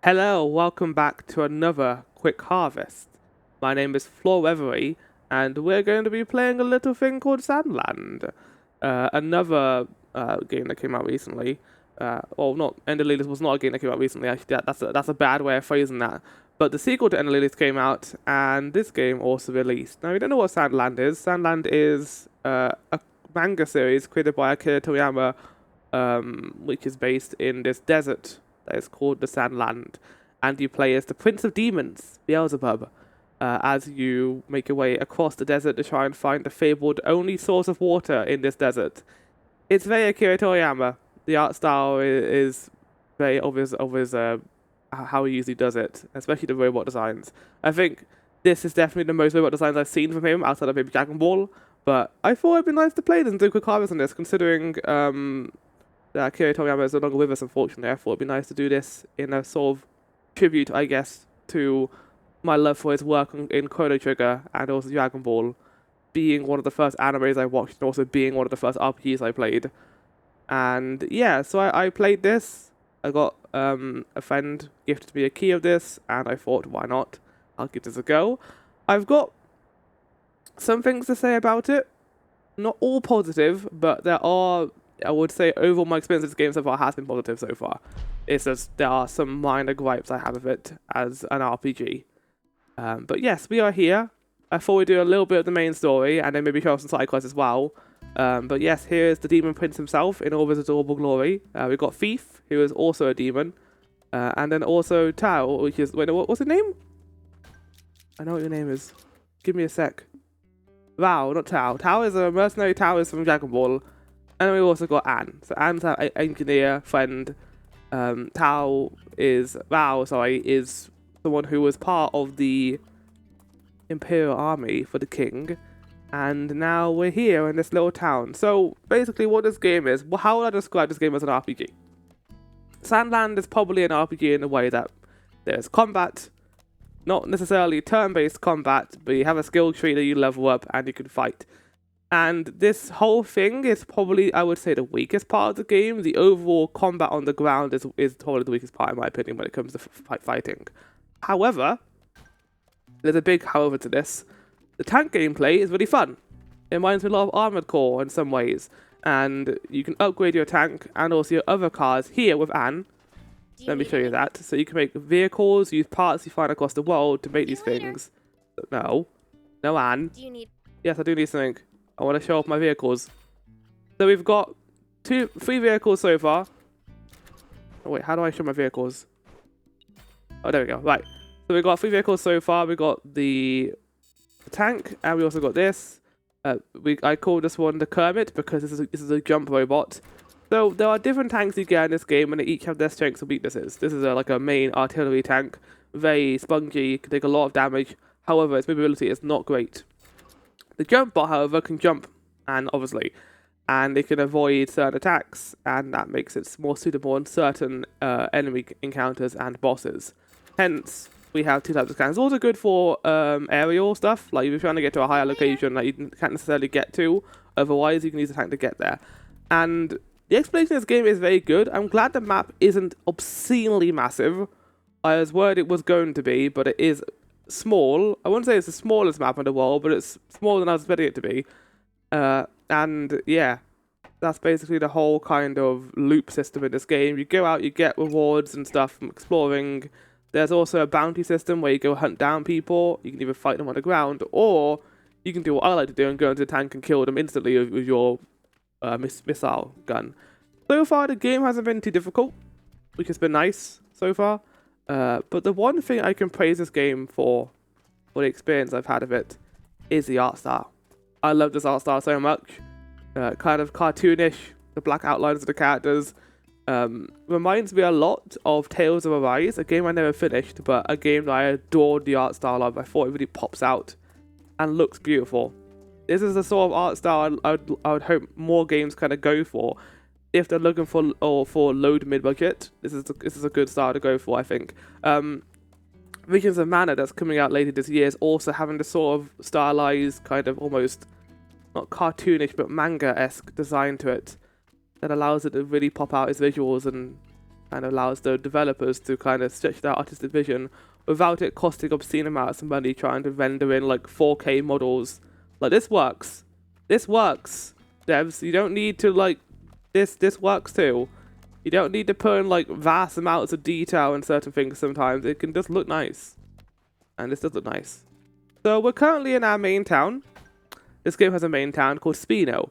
Hello, welcome back to another quick harvest. My name is Floor Reverie, and we're going to be playing a little thing called Sandland. Another game that came out recently. Not Ender Lilies was not a game that came out recently. Actually, that's a bad way of phrasing that. But the sequel to Ender Lilies came out, and this game also released. Now, we don't know what Sandland is. Sandland is a manga series created by Akira Toriyama, which is based in this desert that is called the Sandland, and you play as the Prince of Demons, Beelzebub, as you make your way across the desert to try and find the fabled only source of water in this desert. It's very Akira Toriyama. The art style is very obvious of his how he usually does it, especially the robot designs. I think this is definitely the most robot designs I've seen from him outside of maybe Dragon Ball. But I thought it'd be nice to play this and do a quick harvest on this, considering Akira Toriyama is no longer with us, unfortunately. I thought it'd be nice to do this in a sort of tribute, I guess, to my love for his work in Chrono Trigger and also Dragon Ball, being one of the first animes I watched and also being one of the first RPGs I played. And yeah, so I played this. I got a friend gifted me a key of this, and I thought, why not? I'll give this a go. I've got some things to say about it. Not all positive, but there are, I would say, overall my experience with this game so far has been positive so far. It's just there are some minor gripes I have of it as an RPG. But yes, we are here. I thought we'd do a little bit of the main story and then maybe show some side quests as well. But yes, here is the Demon Prince himself in all of his adorable glory. We've got Thief, who is also a demon. And then also Tao, which is... Wait, what's his name? I know what your name is. Give me a sec. Wow, not Tao. Tao is a mercenary. Tao is from Dragon Ball. And then we also got Anne. So Anne's our engineer friend. Tao is... Wow, sorry, is someone who was part of the Imperial Army for the king. And now we're here in this little town. So basically what this game is... How would I describe this game as an RPG? Sandland is probably an RPG in the way that there's combat. Not necessarily turn-based combat, but you have a skill tree that you level up and you can fight. And this whole thing is probably, I would say, the weakest part of the game. The overall combat on the ground is probably the weakest part, in my opinion, when it comes to fighting. However, there's a big however to this. The tank gameplay is really fun. It reminds me a lot of Armored Core in some ways. And you can upgrade your tank and also your other cars here with Anne. Let me show you that. So you can make vehicles, use parts you find across the world to make these things. No. No, Anne. Yes, I do need something. I want to show off my vehicles. So we've got 3 vehicles so far. Oh, wait, how do I show my vehicles? Oh, there we go. Right. So we've got 3 vehicles so far. We got the tank, and we also got this. I call this one the Kermit because this is a jump robot. So there are different tanks you get in this game, and they each have their strengths and weaknesses. This is like a main artillery tank, very spongy, can take a lot of damage. However, its movability is not great. The jump bot, however, can jump, and it can avoid certain attacks, and that makes it more suitable on certain enemy encounters and bosses. Hence, we have 2 types of cannons. It's also good for aerial stuff, like if you're trying to get to a higher location that you can't necessarily get to, otherwise you can use the tank to get there. And the explanation of this game is very good. I'm glad the map isn't obscenely massive. I was worried it was going to be, but it is small. I wouldn't say it's the smallest map in the world, but it's smaller than I was expecting it to be. And yeah, that's basically the whole kind of loop system in this game. You go out, you get rewards and stuff from exploring. There's also a bounty system where you go hunt down people. You can either fight them on the ground, or you can do what I like to do and go into the tank and kill them instantly with your missile gun. So far, the game hasn't been too difficult, which has been nice so far. But the one thing I can praise this game for the experience I've had of it, is the art style. I love this art style so much. Kind of cartoonish, the black outlines of the characters. Reminds me a lot of Tales of Arise, a game I never finished, but a game that I adored the art style of. I thought it really pops out and looks beautiful. This is the sort of art style I would hope more games kind of go for. If they're looking for low to mid-budget, this is a good style to go for, I think. Visions of Mana that's coming out later this year is also having this sort of stylized, kind of almost, not cartoonish, but manga-esque design to it that allows it to really pop out its visuals and and allows the developers to kind of stretch their artistic vision without it costing obscene amounts of money trying to render in like 4K models. Like, this works. This works, devs. You don't need to like this works too. You don't need to put in like vast amounts of detail in certain things sometimes. It can just look nice. And this does look nice. So we're currently in our main town. This game has a main town called Spino.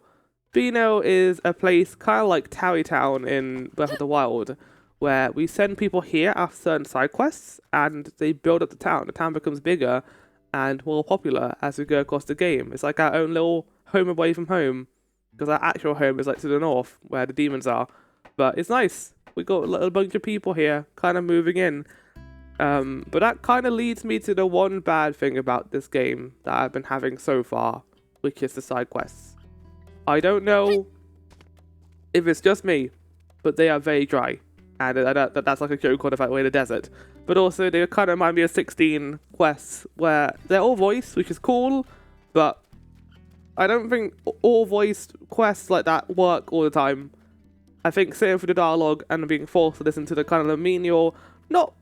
Spino is a place kind of like Tarrytown in Breath of the Wild, where we send people here after certain side quests, and they build up the town. The town becomes bigger and more popular as we go across the game. It's like our own little home away from home, because our actual home is like to the north, where the demons are. But it's nice. We got a little bunch of people here, kind of moving in. But that kind of leads me to the one bad thing about this game that I've been having so far, which is the side quests. I don't know if it's just me, but they are very dry. And that's like a joke on the fact we're in a desert. But also, they kind of remind me of 16 quests, where they're all voiced, which is cool, but I don't think all voiced quests like that work all the time. I think sitting through the dialogue and being forced to listen to the kind of the menial, not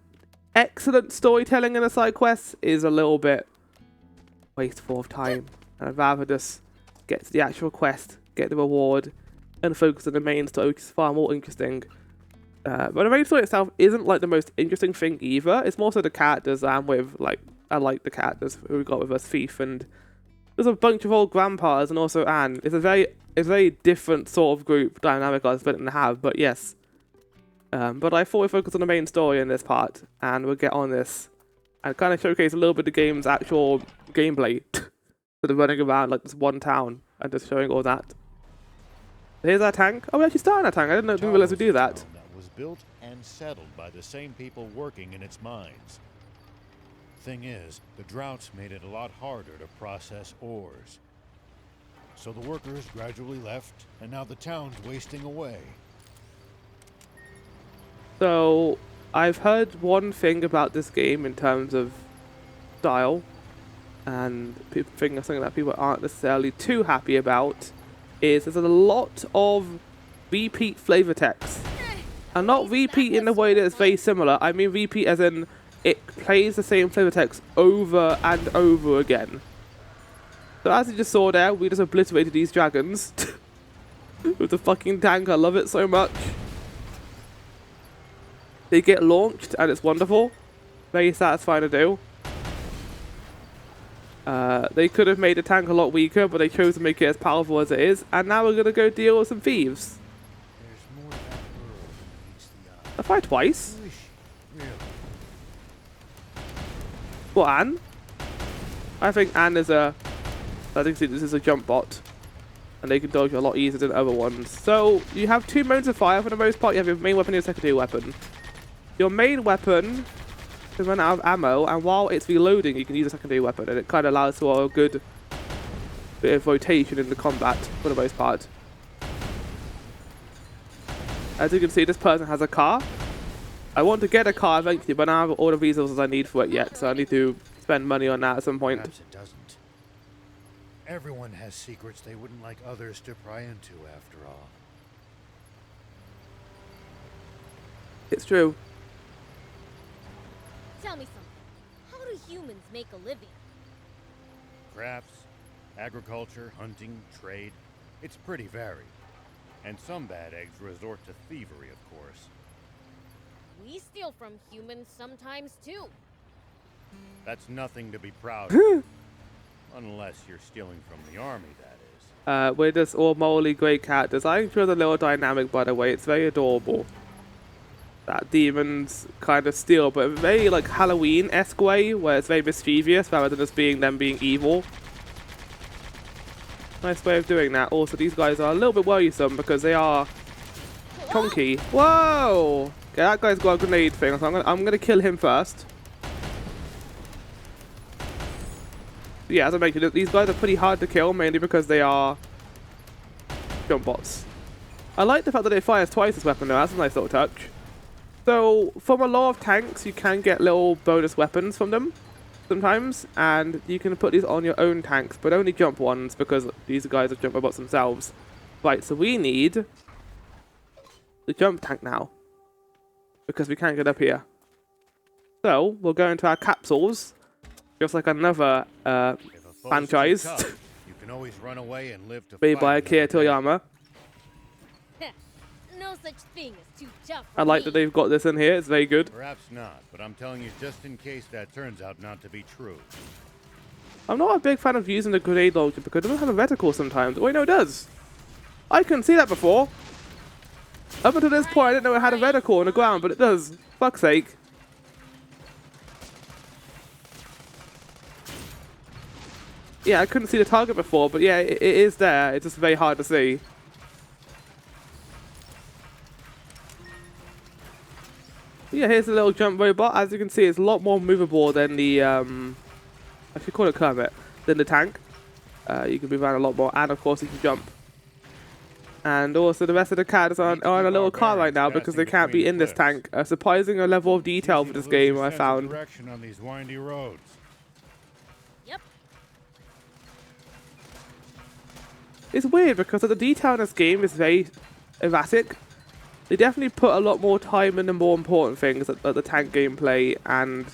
excellent storytelling in the side quests is a little bit wasteful of time. And I'd rather just get to the actual quest, get the reward, and focus on the main story, which is far more interesting. But the main story itself isn't like the most interesting thing either. It's more so the characters I'm with. Like, I like the characters who we got with us, Thief, and there's a bunch of old grandpas and also Anne. It's a very different sort of group dynamic I was expecting to have, but yes. But I thought we'd focus on the main story in this part, and we'll get on this and kind of showcase a little bit of the game's actual gameplay. Sort of running around like this one town and just showing all that. Here's our tank. Oh, we actually started our tank. I didn't realize we do that. That was built and settled by the same people working in its mines. Thing is, the droughts made it a lot harder to process ores. So the workers gradually left, and now the town's wasting away. So, I've heard one thing about this game in terms of style, and people think something that people aren't necessarily too happy about, is there's a lot of repeat flavor text. And not repeat in the way that it's very similar, I mean repeat as in it plays the same flavor text over and over again. So as you just saw there, we just obliterated these dragons with the fucking tank. I love it so much. They get launched and it's wonderful. Very satisfying to do. They could have made the tank a lot weaker, but they chose to make it as powerful as it is. And now we're going to go deal with some thieves. I fight twice. What, Anne? I think Anne is a... I think this is a jump bot. And they can dodge a lot easier than other ones. So, you have two modes of fire for the most part. You have your main weapon and your secondary weapon. Your main weapon can run out of ammo, and while it's reloading, you can use a secondary weapon. And it kind of allows for a good bit of rotation in the combat for the most part. As you can see, this person has a car. I want to get a car eventually, but I don't have all the resources I need for it yet, so I need to spend money on that at some point. Perhaps it doesn't. Everyone has secrets they wouldn't like others to pry into, after all. It's true. Tell me something. How do humans make a living? Crafts, agriculture, hunting, trade. It's pretty varied. And some bad eggs resort to thievery, of course. We steal from humans sometimes too. That's nothing to be proud of. Unless you're stealing from the army, that is. We're just all morally great characters. I enjoy the little dynamic, by the way. It's very adorable. That demons kind of steal, but very like Halloween-esque way, where it's very mischievous rather than just being them being evil. Nice way of doing that. Also, these guys are a little bit worrisome because they are chunky. Whoa! Okay, that guy's got a grenade thing, so I'm gonna kill him first. Yeah, as I mentioned, these guys are pretty hard to kill, mainly because they are jump bots. I like the fact that it fires twice this weapon though. That's a nice little touch. So, from a lot of tanks, you can get little bonus weapons from them sometimes, and you can put these on your own tanks, but only jump ones, because these guys are jump robots themselves. Right, so we need the jump tank now. because we can't get up here. So we'll go into our capsules, just like another If a foe's franchise too tough, you can always run away and live to made fight by another Akira day. Toriyama. No such thing as too tough I for like me. that they've got this in here. It's very good. Perhaps not, but I'm telling you just in case that turns out not to be true. I'm not a big fan of using the grenade launcher because it doesn't have a reticle sometimes. Wait, no, it does. I couldn't see that before. Up until this point, I didn't know it had a reticle on the ground, but it does. Fuck's sake. Yeah, I couldn't see the target before, but yeah, it is there. It's just very hard to see. Yeah, here's a little jump robot. As you can see, it's a lot more movable than the, I should call it Kermit, than the tank. You can move around a lot more, and of course you can jump. And also the rest of the cats are on a little car right now because they can't be in this tank. A surprising level of detail for this game, I found. Direction on these windy roads. Yep. It's weird because the detail in this game is very erratic. They definitely put a lot more time in the more important things, like the tank gameplay and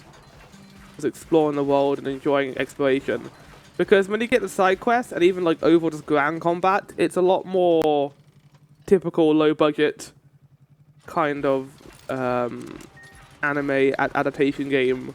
just exploring the world and enjoying exploration. Because when you get the side quests and even like overall just ground combat, it's a lot more typical low budget kind of anime adaptation game.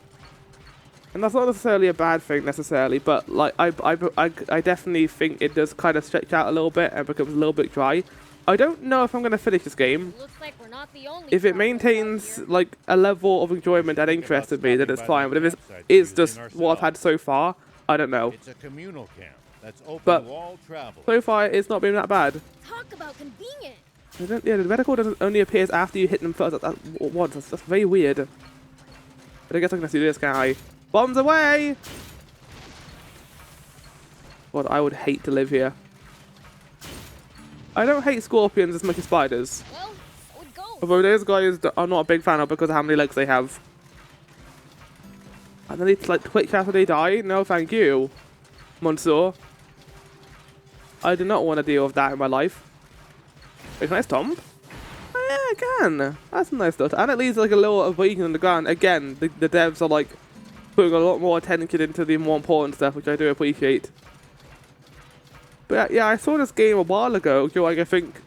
And that's not necessarily a bad thing necessarily, but like I definitely think it does kind of stretch out a little bit and becomes a little bit dry. I don't know if I'm going to finish this game. Looks like we're not the only If it travelers out maintains here. like a level of enjoyment and interest in me, then it's fine. But if it's just what I've had so far, I don't know. It's a communal camp that's open But to all travelers. so far, it's not been that bad. Talk about convenient. Yeah, the reticle doesn't only appears after you hit them first. Once. That's very weird. But I guess I can just do this, can't I? Bombs away! God, I would hate to live here. I don't hate scorpions as much as spiders. Well, so it goes. Although those guys I'm not a big fan of because of how many legs they have. And then they like twitch after they die? No, thank you, Monsieur. I do not want to deal with that in my life. Wait, can I stomp? Oh, yeah, I can. That's a nice stuff. And it leaves like a little abrasion on the ground. Again, the devs are like putting a lot more attention into the more important stuff, which I do appreciate. But yeah, I saw this game a while ago during, I think,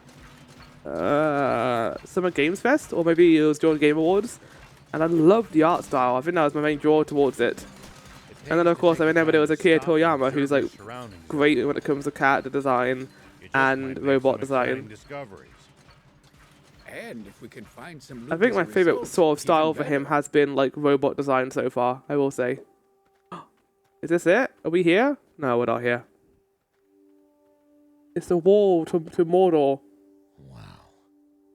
Summer Games Fest, or maybe it was during Game Awards, and I loved the art style. I think that was my main draw towards it. And then, of course, I remember there was Akira Toriyama, who's like great when it comes to character design and robot design. And if we can find some I think my favorite sort of style for him has been like robot design so far, I will say. Is this it? Are we here? No, we're not here. It's the wall to Mordor. Wow.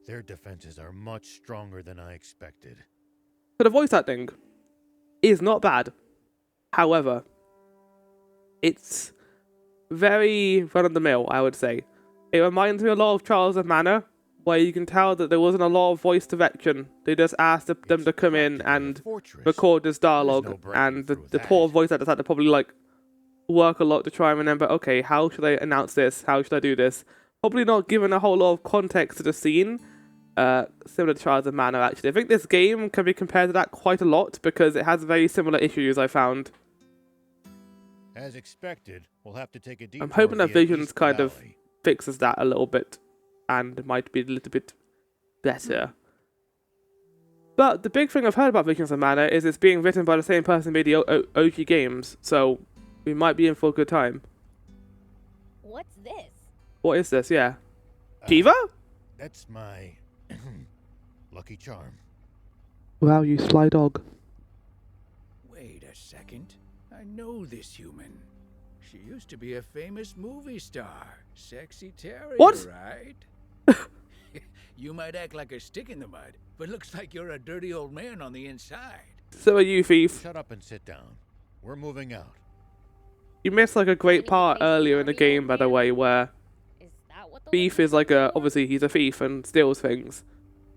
Their defenses are much stronger than I expected. So the voice acting is not bad. However, it's very run-of-the-mill, I would say. It reminds me a lot of Trials of Mana, where you can tell that there wasn't a lot of voice direction. They just asked them to come in and record this dialogue, and the poor voice actors had to probably like work a lot to try and remember, okay, how should I announce this? How should I do this? Probably not given a whole lot of context to the scene. Similar to Trials of Mana, actually. I think this game can be compared to that quite a lot because it has very similar issues, I found. As expected, we'll have to take a detour I'm hoping that via Visions East kind of Valley. fixes that a little bit and might be a little bit better. But the big thing I've heard about Visions of Mana is it's being written by the same person who made the OG games, so we might be in for a good time. What's this? What is this? Yeah. Kiva? That's my lucky charm. Wow, you sly dog. Wait a second. I know this human. She used to be a famous movie star. Sexy Terrier, What? right? You might act like a stick in the mud, but looks like you're a dirty old man on the inside. So are you, Thief. Shut up and sit down. We're moving out. You missed like a great part earlier in the game, by the way, where Is that what the Thief lady is like said? obviously he's a thief and steals things.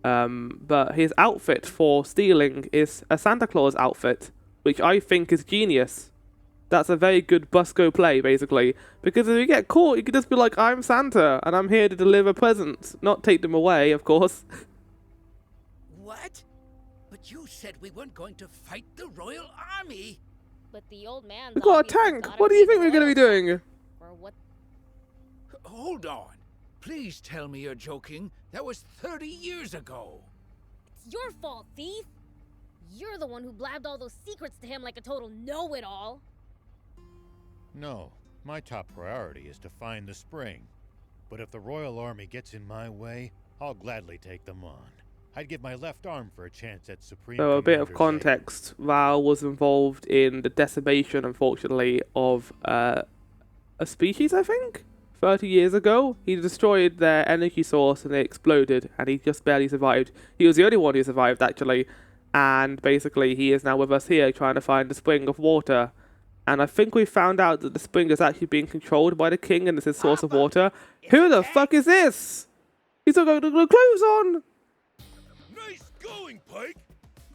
But his outfit for stealing is a Santa Claus outfit, which I think is genius. That's a very good Busco play, basically. Because if you get caught, you could just be like, I'm Santa, and I'm here to deliver presents. Not take them away, of course. What? You said we weren't going to fight the royal army. But the old man. We got a tank. What do you think we're going to be doing? Or what? Hold on. Please tell me you're joking. That was 30 years ago. It's your fault, thief. You're the one who blabbed all those secrets to him like a total know-it-all. No, my top priority is to find the spring. But if the royal army gets in my way, I'll gladly take them on. I'd give my left arm for a chance at Supreme So a bit of Commander's context. Val was involved in the decimation, unfortunately, of a species, I think? 30 years ago. He destroyed their energy source and it exploded, and he just barely survived. He was the only one who survived, actually. And basically, he is now with us here trying to find the spring of water. And I think we found out that the spring is actually being controlled by the king and it's his source of water. Who the fuck is this? He's got the clothes on! Nice going, Pike!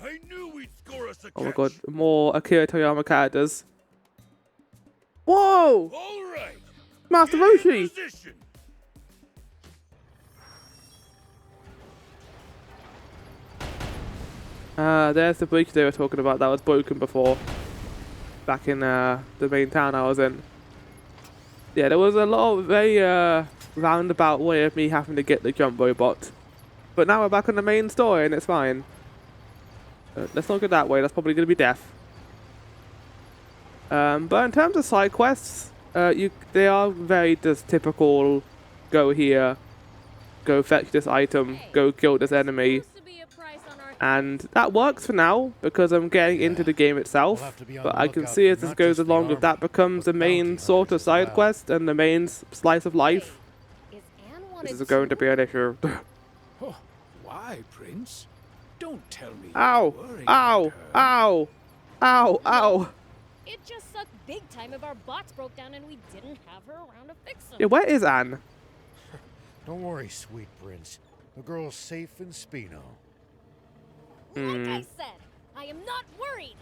I knew we'd score us a Oh my catch. god, more Akira Toriyama characters. Whoa! All right. Master Get in Roshi! position. There's the bridge they were talking about that was broken before. Back in the main town I was in. Yeah, there was a lot of very roundabout way of me having to get the jump robot. But now we're back on the main story and it's fine. Let's not go that way, that's probably going to be death. But in terms of side quests, they are very just typical, go here, go fetch this item, go kill this enemy. Supposed to be a price on our And that works for now, because I'm getting into the game itself. We'll have to be on But the I can lookout see for as this not goes just the along, if armor, that becomes the but main bounty sort of hunters as side well. quest and the main slice of life, Is Anne wanted this is going to be an issue. Oh, why, Prince? Don't tell me. Ow! you're worried Ow! about her. Ow! Ow! Ow! It just sucked big time if our bots broke down and we didn't have her around to fix them. Yeah, where is Anne? Don't worry, sweet prince. The girl's safe in Spino. Like I said, I am not worried.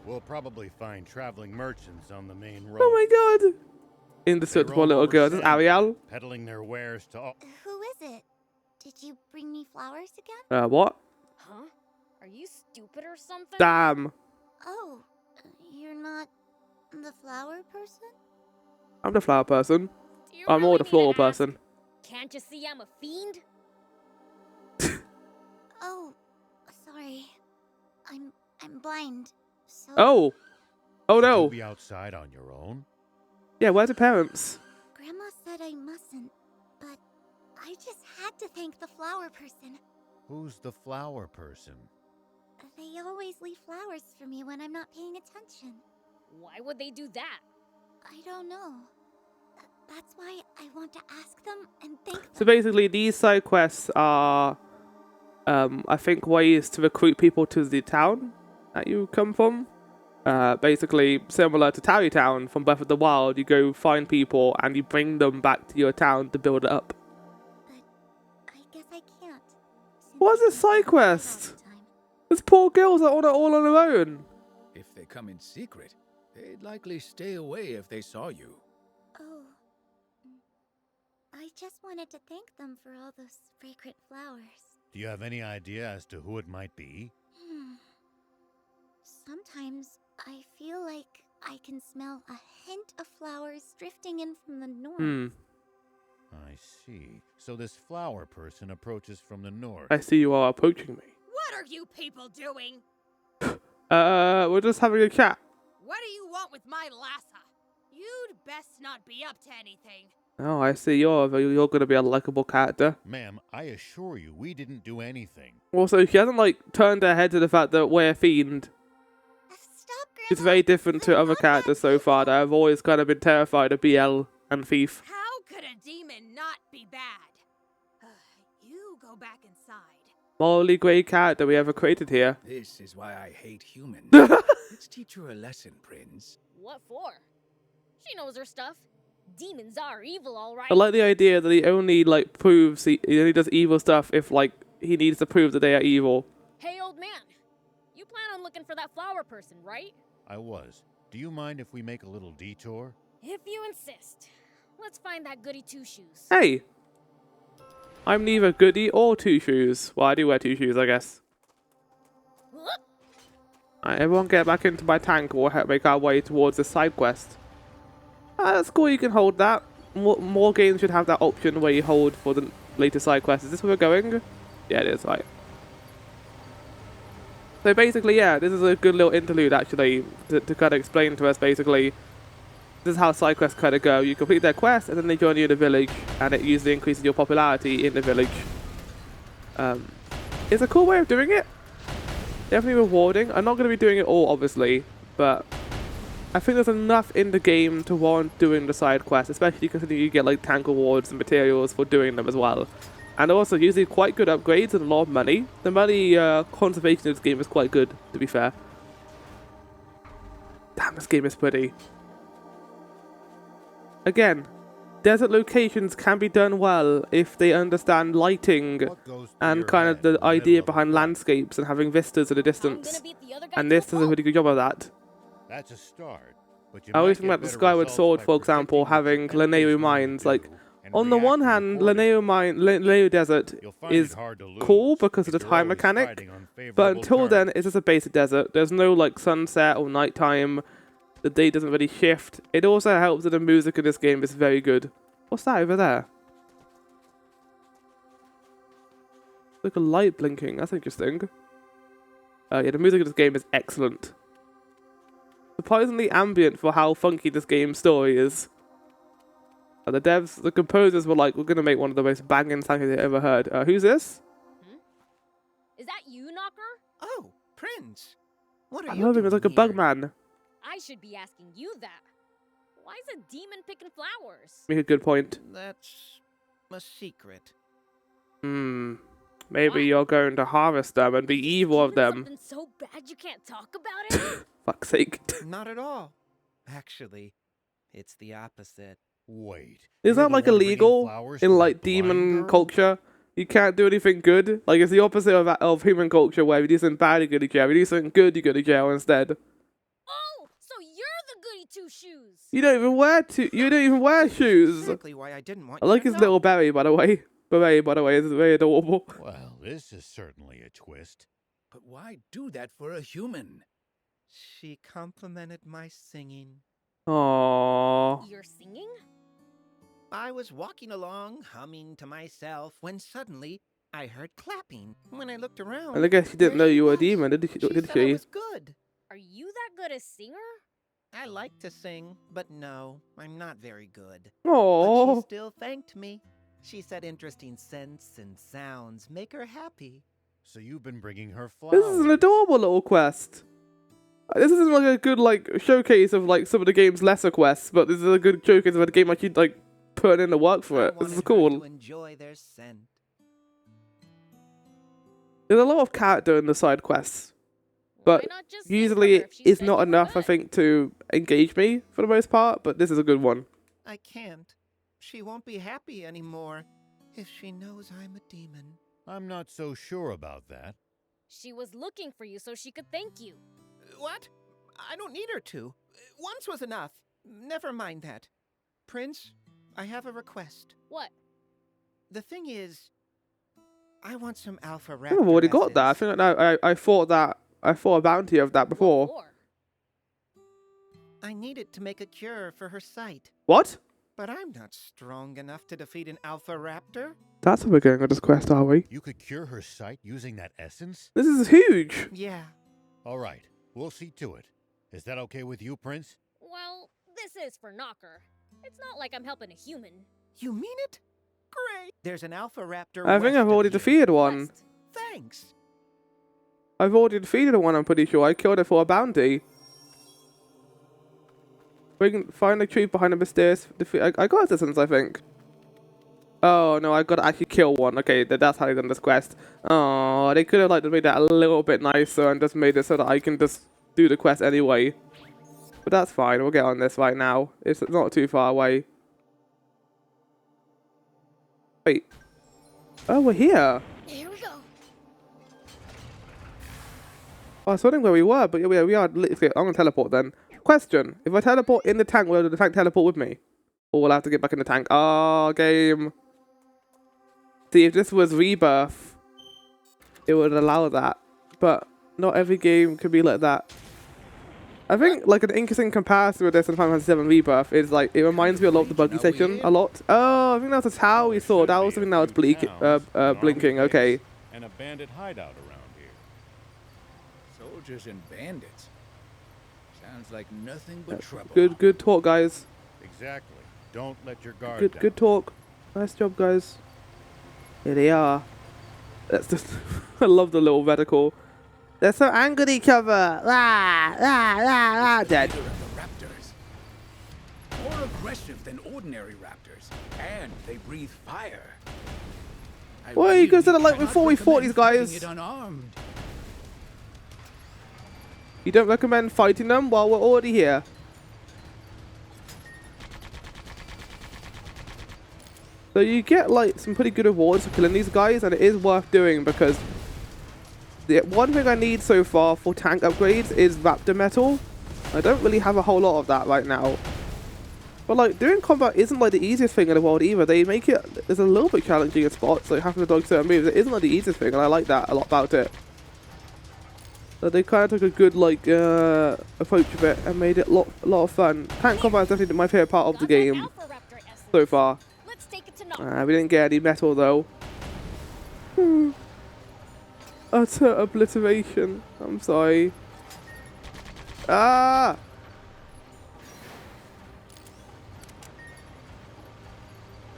We'll probably find traveling merchants on the main road. Oh my god! They Indestructible roam little over girl, this is Sandland, Ariel. peddling their wares to all. Who is it? Did you bring me flowers again? What? Huh? Are you stupid or something? Damn. Oh, you're not the flower person? I'm the flower person. Do you I'm more really the need to floral ask? person. Can't you see I'm a fiend? Oh, sorry. I'm blind. So Oh! Oh Should you no! be outside on your own? Yeah, where's the parents? Grandma said I mustn't, but I just had to thank the flower person. Who's the flower person? They always leave flowers for me when I'm not paying attention. Why would they do that? I don't know. That's why I want to ask them and thank them. So basically, these side quests are, I think, ways to recruit people to the town that you come from. Basically, similar to Tarrytown from Breath of the Wild, you go find people and you bring them back to your town to build it up. But I guess I can't. since What's I this can't side be outside all quest? the time. These poor girls are all on their own. If they come in secret, they'd likely stay away if they saw you. Oh. I just wanted to thank them for all those fragrant flowers. Do you have any idea as to who it might be? Sometimes I feel like I can smell a hint of flowers drifting in from the north. I see. So this flower person approaches from the north. I see you are approaching me. What are you people doing? We're just having a chat. What do you want with my Lassa? You'd best not be up to anything. Oh, I see you're gonna be a likable character. Ma'am, I assure you, we didn't do anything. Also, she hasn't like turned her head to the fact that we're a fiend. Stop, Grandma! She's very different to I'm other not that characters so far that I've always kind of been terrified of BL and Thief. How could a demon not be bad? You go back inside. Morally great character we ever created here. This is why I hate humans. Let's teach her a lesson, Prince. What for? She knows her stuff. Demons are evil, all right. I like the idea that he only like proves he only does evil stuff if like he needs to prove that they are evil. Hey, old man. You plan on looking for that flower person, right? I was. Do you mind if we make a little detour? If you insist. Let's find that goody two-shoes. Hey! I'm neither goody or two shoes. Well, I do wear two shoes, I guess. Alright, everyone get back into my tank. We'll make our way towards the side quest. That's cool, you can hold that. More games should have that option where you hold for the later side quest. Is this where we're going? Yeah, it is, right. So basically, yeah, this is a good little interlude, actually, to kind of explain to us, basically, this is how side quests kind of go. You complete their quest, and then they join you in the village, and it usually increases your popularity in the village. It's a cool way of doing it. Definitely rewarding. I'm not going to be doing it all, obviously, but I think there's enough in the game to warrant doing the side quests, especially considering you get like tank rewards and materials for doing them as well. And also usually quite good upgrades and a lot of money. The money conservation of this game is quite good, to be fair. Damn, this game is pretty. Again, desert locations can be done well if they understand lighting and kind of the idea behind landscapes and having vistas at a distance. And this does a really good job of that. That's a start. But you I always might think get about the better Skyward results Sword, by for example, predicting having what your enemies Lanayru will mines. do Like, and on the one reacting hand, accordingly. Lanayru Desert You'll find is it hard to lose cool because of the if you're time always mechanic, fighting on but favorable until then, terms. it's just a basic desert. There's no like sunset or nighttime. The day doesn't really shift. It also helps that the music in this game is very good. What's that over there? Like a light blinking. That's interesting. Yeah, the music in this game is excellent. Surprisingly ambient for how funky this game's story is. The composers were like, we're going to make one of the most banging songs I've ever heard. Who's this? Is that you, Knocker? Oh, Prince. What are I you love him. doing It's like a here? bug man. I should be asking you that. Why is a demon picking flowers? Make a good point. That's a secret. Maybe Why? you're going to harvest them and be evil of Demon them. Something so bad you can't talk about it? Fuck's sake. Not at all. Actually, it's the opposite. Wait. Is you're that the like one bringing illegal flowers in to like that blind demon girl? culture? You can't do anything good. Like it's the opposite of human culture, where if you do something bad, you go to jail. If you do something good, you go to jail instead. Oh, so you're the goody two-shoes. You don't even wear You don't even wear shoes. Exactly why I didn't want I you like to his know. little berry, by the way. Beret, by the way, is very adorable. Well, this is certainly a twist. But why do that for a human? She complimented my singing. Aww. You're singing? I was walking along, humming to myself, when suddenly I heard clapping. When I looked around, And I guess she didn't know there you were a was. demon, did She she? said I was good. Are you that good a singer? I like to sing, but no, I'm not very good. But she Aww. still thanked me. She said interesting scents and sounds make her happy. So you've been bringing her flowers. This is an adorable little quest. This isn't like a good like showcase of like some of the game's lesser quests, but this is a good showcase of a game like you like putting in the work for I it. This wanted is her cool. to enjoy their scent. There's a lot of character in the side quests, Why but not just sing for usually her if she it's said not you were enough, I good? think, to engage me for the most part. But this is a good one. I can't. She won't be happy anymore if she knows I'm a demon. I'm not so sure about that. She was looking for you so she could thank you. What? I don't need her to. Once was enough. Never mind that. Prince, I have a request. What? The thing is, I want some alpha I raptor think I've already got that. I essence. think I thought a bounty of that before. What for? I need it to make a cure for her sight. What? But I'm not strong enough to defeat an alpha raptor. That's how we're going on this quest, are we? You could cure her sight using that essence? This is huge. Yeah. All right, we'll see to it. Is that okay with you, Prince? Well, this is for Knocker. It's not like I'm helping a human. You mean it? Great. There's an alpha raptor. I think west I've of already you. defeated one. West. Thanks. I've already defeated one, I'm pretty sure. I killed it for a bounty. Find the truth behind the mysterious defeat. I got assistance, I think. Oh, no, I got to actually kill one. Okay, that's how they done this quest. Oh, they could have like made that a little bit nicer and just made it so that I can just do the quest anyway. But that's fine. We'll get on this right now. It's not too far away. Wait. Oh, we're here. Here we go. I was wondering where we were, but yeah, we are. I'm going to teleport then. Question. If I teleport in the tank, will the tank teleport with me? Or we'll have to get back in the tank. Ah, game. See, if this was Rebirth, it would allow that. But not every game can be like that. I think like an interesting comparison with this and Final Fantasy VII Rebirth is like it reminds me a lot of the buggy section a lot. Oh, I think that was a tower we saw. That was something that was blinking. Okay. And a bandit hideout around here. Soldiers and bandits. Sounds like nothing but trouble. Good talk, guys. Exactly. Don't let your guard down. Good talk. Nice job, guys. Here they are. That's just. I love the little reticle. They're so angry at each other. Rah, rah, rah, rah. Dead. Leader of the raptors. More aggressive than ordinary raptors. And they breathe fire. Well, you could have said it like before we fought these guys. It unarmed. You don't recommend fighting them while we're already here? So you get like some pretty good rewards for killing these guys, and it is worth doing because the one thing I need so far for tank upgrades is raptor metal. I don't really have a whole lot of that right now. But like doing combat isn't like the easiest thing in the world either. They make it it's a little bit challenging in spots, like having to dodge certain moves. It isn't like the easiest thing, and I like that a lot about it. So they kind of took a good like approach of it and made it a lot of fun. Tank combat is definitely my favorite part of the game so far. Let's take it to We didn't get any metal though. Utter obliteration. I'm sorry. Ah!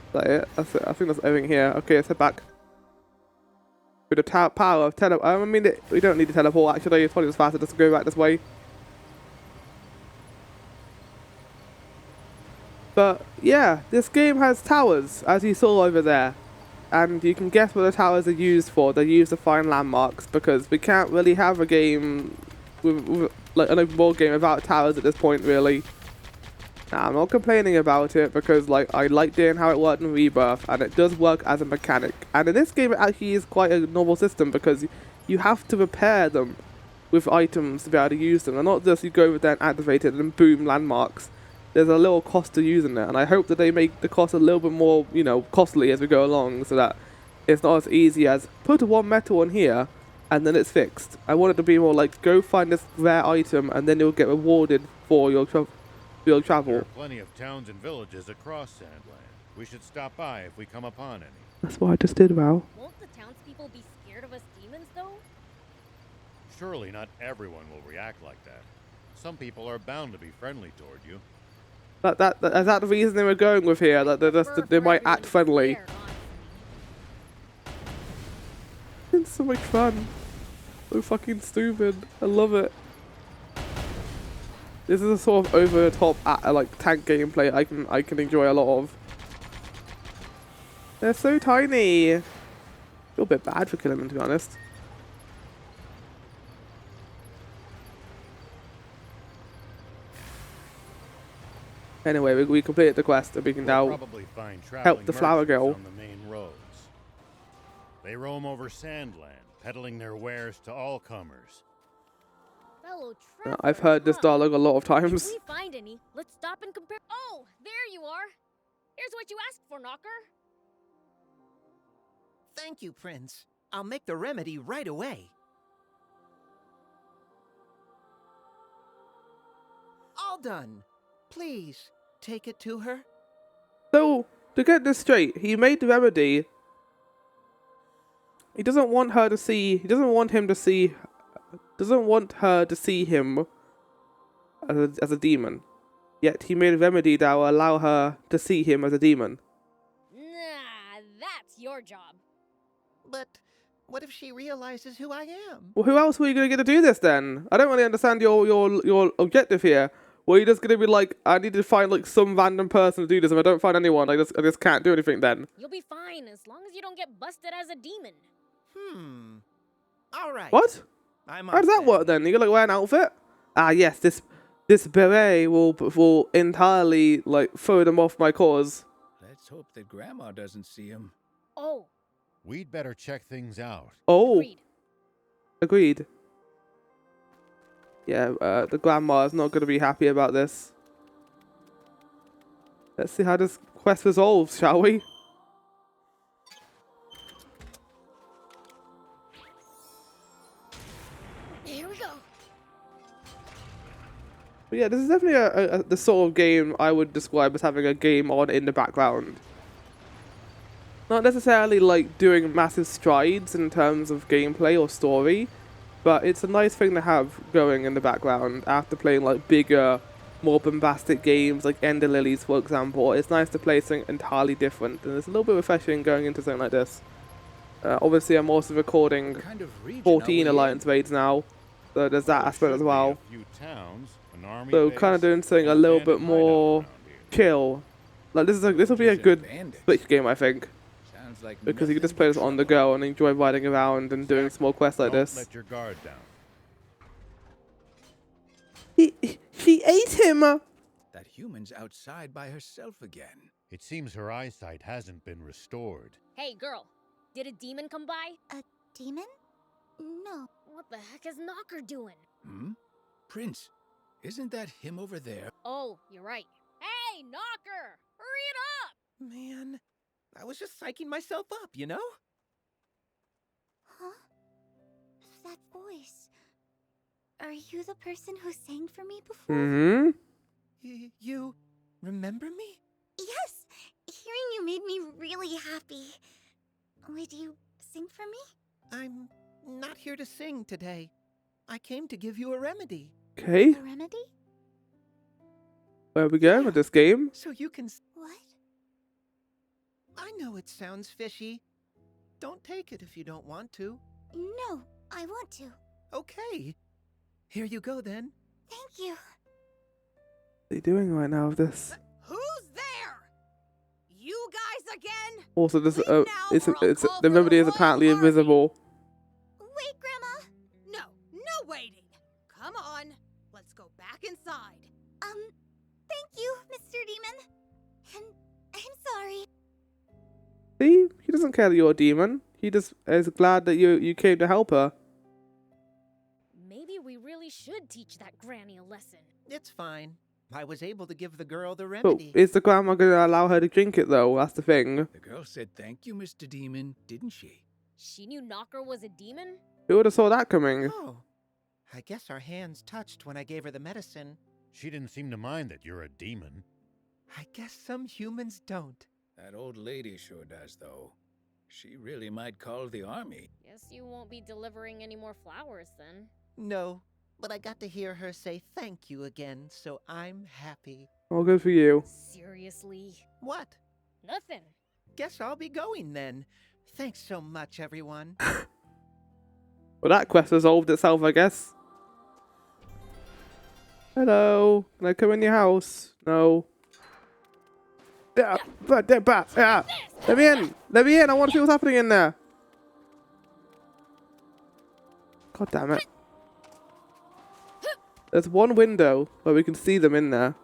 Is that it? That's it. I think that's everything here. Okay, let's head back. With the power of teleport. I mean, we don't need to teleport actually. It's probably just faster just to go back this way. But yeah, this game has towers, as you saw over there. And you can guess what the towers are used for. They're used to find landmarks because we can't really have a game with like an open world game without towers at this point, really. Now, I'm not complaining about it because like I like doing how it worked in Rebirth, and it does work as a mechanic. And in this game, it actually is quite a novel system because you have to repair them with items to be able to use them, and not just you go over there and activate it and boom, landmarks. There's a little cost to using it, and I hope that they make the cost a little bit more, you know, costly as we go along, so that it's not as easy as put one metal on here and then it's fixed. I want it to be more like go find this rare item and then you'll get rewarded for your travel. There are plenty of towns and villages across Sandland. We should stop by if we come upon any. That's what I just did, Val. Won't the townspeople be scared of us demons, though? Surely not everyone will react like that. Some people are bound to be friendly toward you. Is that the reason they were going with here? That they might act friendly. It's so much fun. So fucking stupid. I love it. This is a sort of over the top like tank gameplay I can enjoy a lot of. They're so tiny. I feel a bit bad for killing them, to be honest. Anyway, we completed the quest and we can now help the flower girl. On the main roads. They roam over Sandland, peddling their wares to all comers. Fellow I've heard this dialogue a lot of times. If we find any, let's stop and compare. Oh, there you are. Here's what you asked for, Knocker. Thank you, Prince. I'll make the remedy right away. All done. Please, take it to her. So, to get this straight, he made the remedy. He doesn't want her to see. He doesn't want him to see. Doesn't want her to see him as a demon. Yet he made a remedy that will allow her to see him as a demon. Nah, that's your job. But what if she realizes who I am? Well, who else were you going to get to do this then? I don't really understand your objective here. Were you just going to be like, I need to find like some random person to do this. If I don't find anyone, I just can't do anything then. You'll be fine as long as you don't get busted as a demon. All right. What? How does that work then? You gotta like, wear an outfit? Ah, yes. This beret will entirely like throw them off my cause. Let's hope that Grandma doesn't see him. Oh. We'd better check things out. Oh. Agreed. Yeah, the grandma is not going to be happy about this. Let's see how this quest resolves, shall we? Here we go. But yeah, this is definitely the sort of game I would describe as having a game on in the background. Not necessarily like doing massive strides in terms of gameplay or story, but it's a nice thing to have going in the background after playing like bigger, more bombastic games like Ender Lilies, for example. It's nice to play something entirely different, and it's a little bit refreshing going into something like this. Obviously, I'm also recording What kind of region are 14 we in? Alliance raids now, so there's that There aspect should as be well. a few towns, an army So base, kind of doing something a and little bandit bit hideout more around here. chill. Like this will be a Just good bandits. Switch game, I think, Sounds like because you can just nothing play but this on the trouble. go and enjoy riding around and doing small quests like Don't this. let your guard down. She ate him. That human's outside by herself again. It seems her eyesight hasn't been restored. Hey, girl. Did a demon come by? A demon? No. What the heck is Knocker doing? Hmm? Prince, isn't that him over there? Oh, you're right. Hey, Knocker! Hurry it up! Man, I was just psyching myself up, you know? Huh? That voice. Are you the person who sang for me before? Mm-hmm. You remember me? Yes! Hearing you made me really happy. Would you sing for me? I'm not here to sing today. I came to give you a remedy. Okay, A remedy? where are we going with this game? So you can. What? I know it sounds fishy. Don't take it if you don't want to. No, I want to. Okay. Here you go then. Thank you. What are you doing right now with this? Who's there? You guys again? Also, this Leave now, it's or I'll call the for remedy is whole apparently army. invisible. Wait, Grandma. No waiting. Come on, let's go back inside. Thank you, Mr. Demon. And I'm sorry. See, he doesn't care that you're a demon. He just is glad that you came to help her. Maybe we really should teach that granny a lesson. It's fine. I was able to give the girl the But remedy. is the grandma going to allow her to drink it though? That's the thing. The girl said thank you, Mr. Demon, didn't she? She knew Knocker was a demon? Who would have saw that coming? Oh, I guess our hands touched when I gave her the medicine. She didn't seem to mind that you're a demon. I guess some humans don't. That old lady sure does, though. She really might call the army. Guess you won't be delivering any more flowers then. No, but I got to hear her say thank you again, so I'm happy. Oh, good for you. Seriously? What? Nothing. Guess I'll be going then. Thanks so much, everyone. Well, that quest resolved itself, I guess. Hello, can I come in your house? No. Yeah, yeah. Let me in. Let me in. I want to see what's happening in there. God damn it. There's one window where we can see them in there.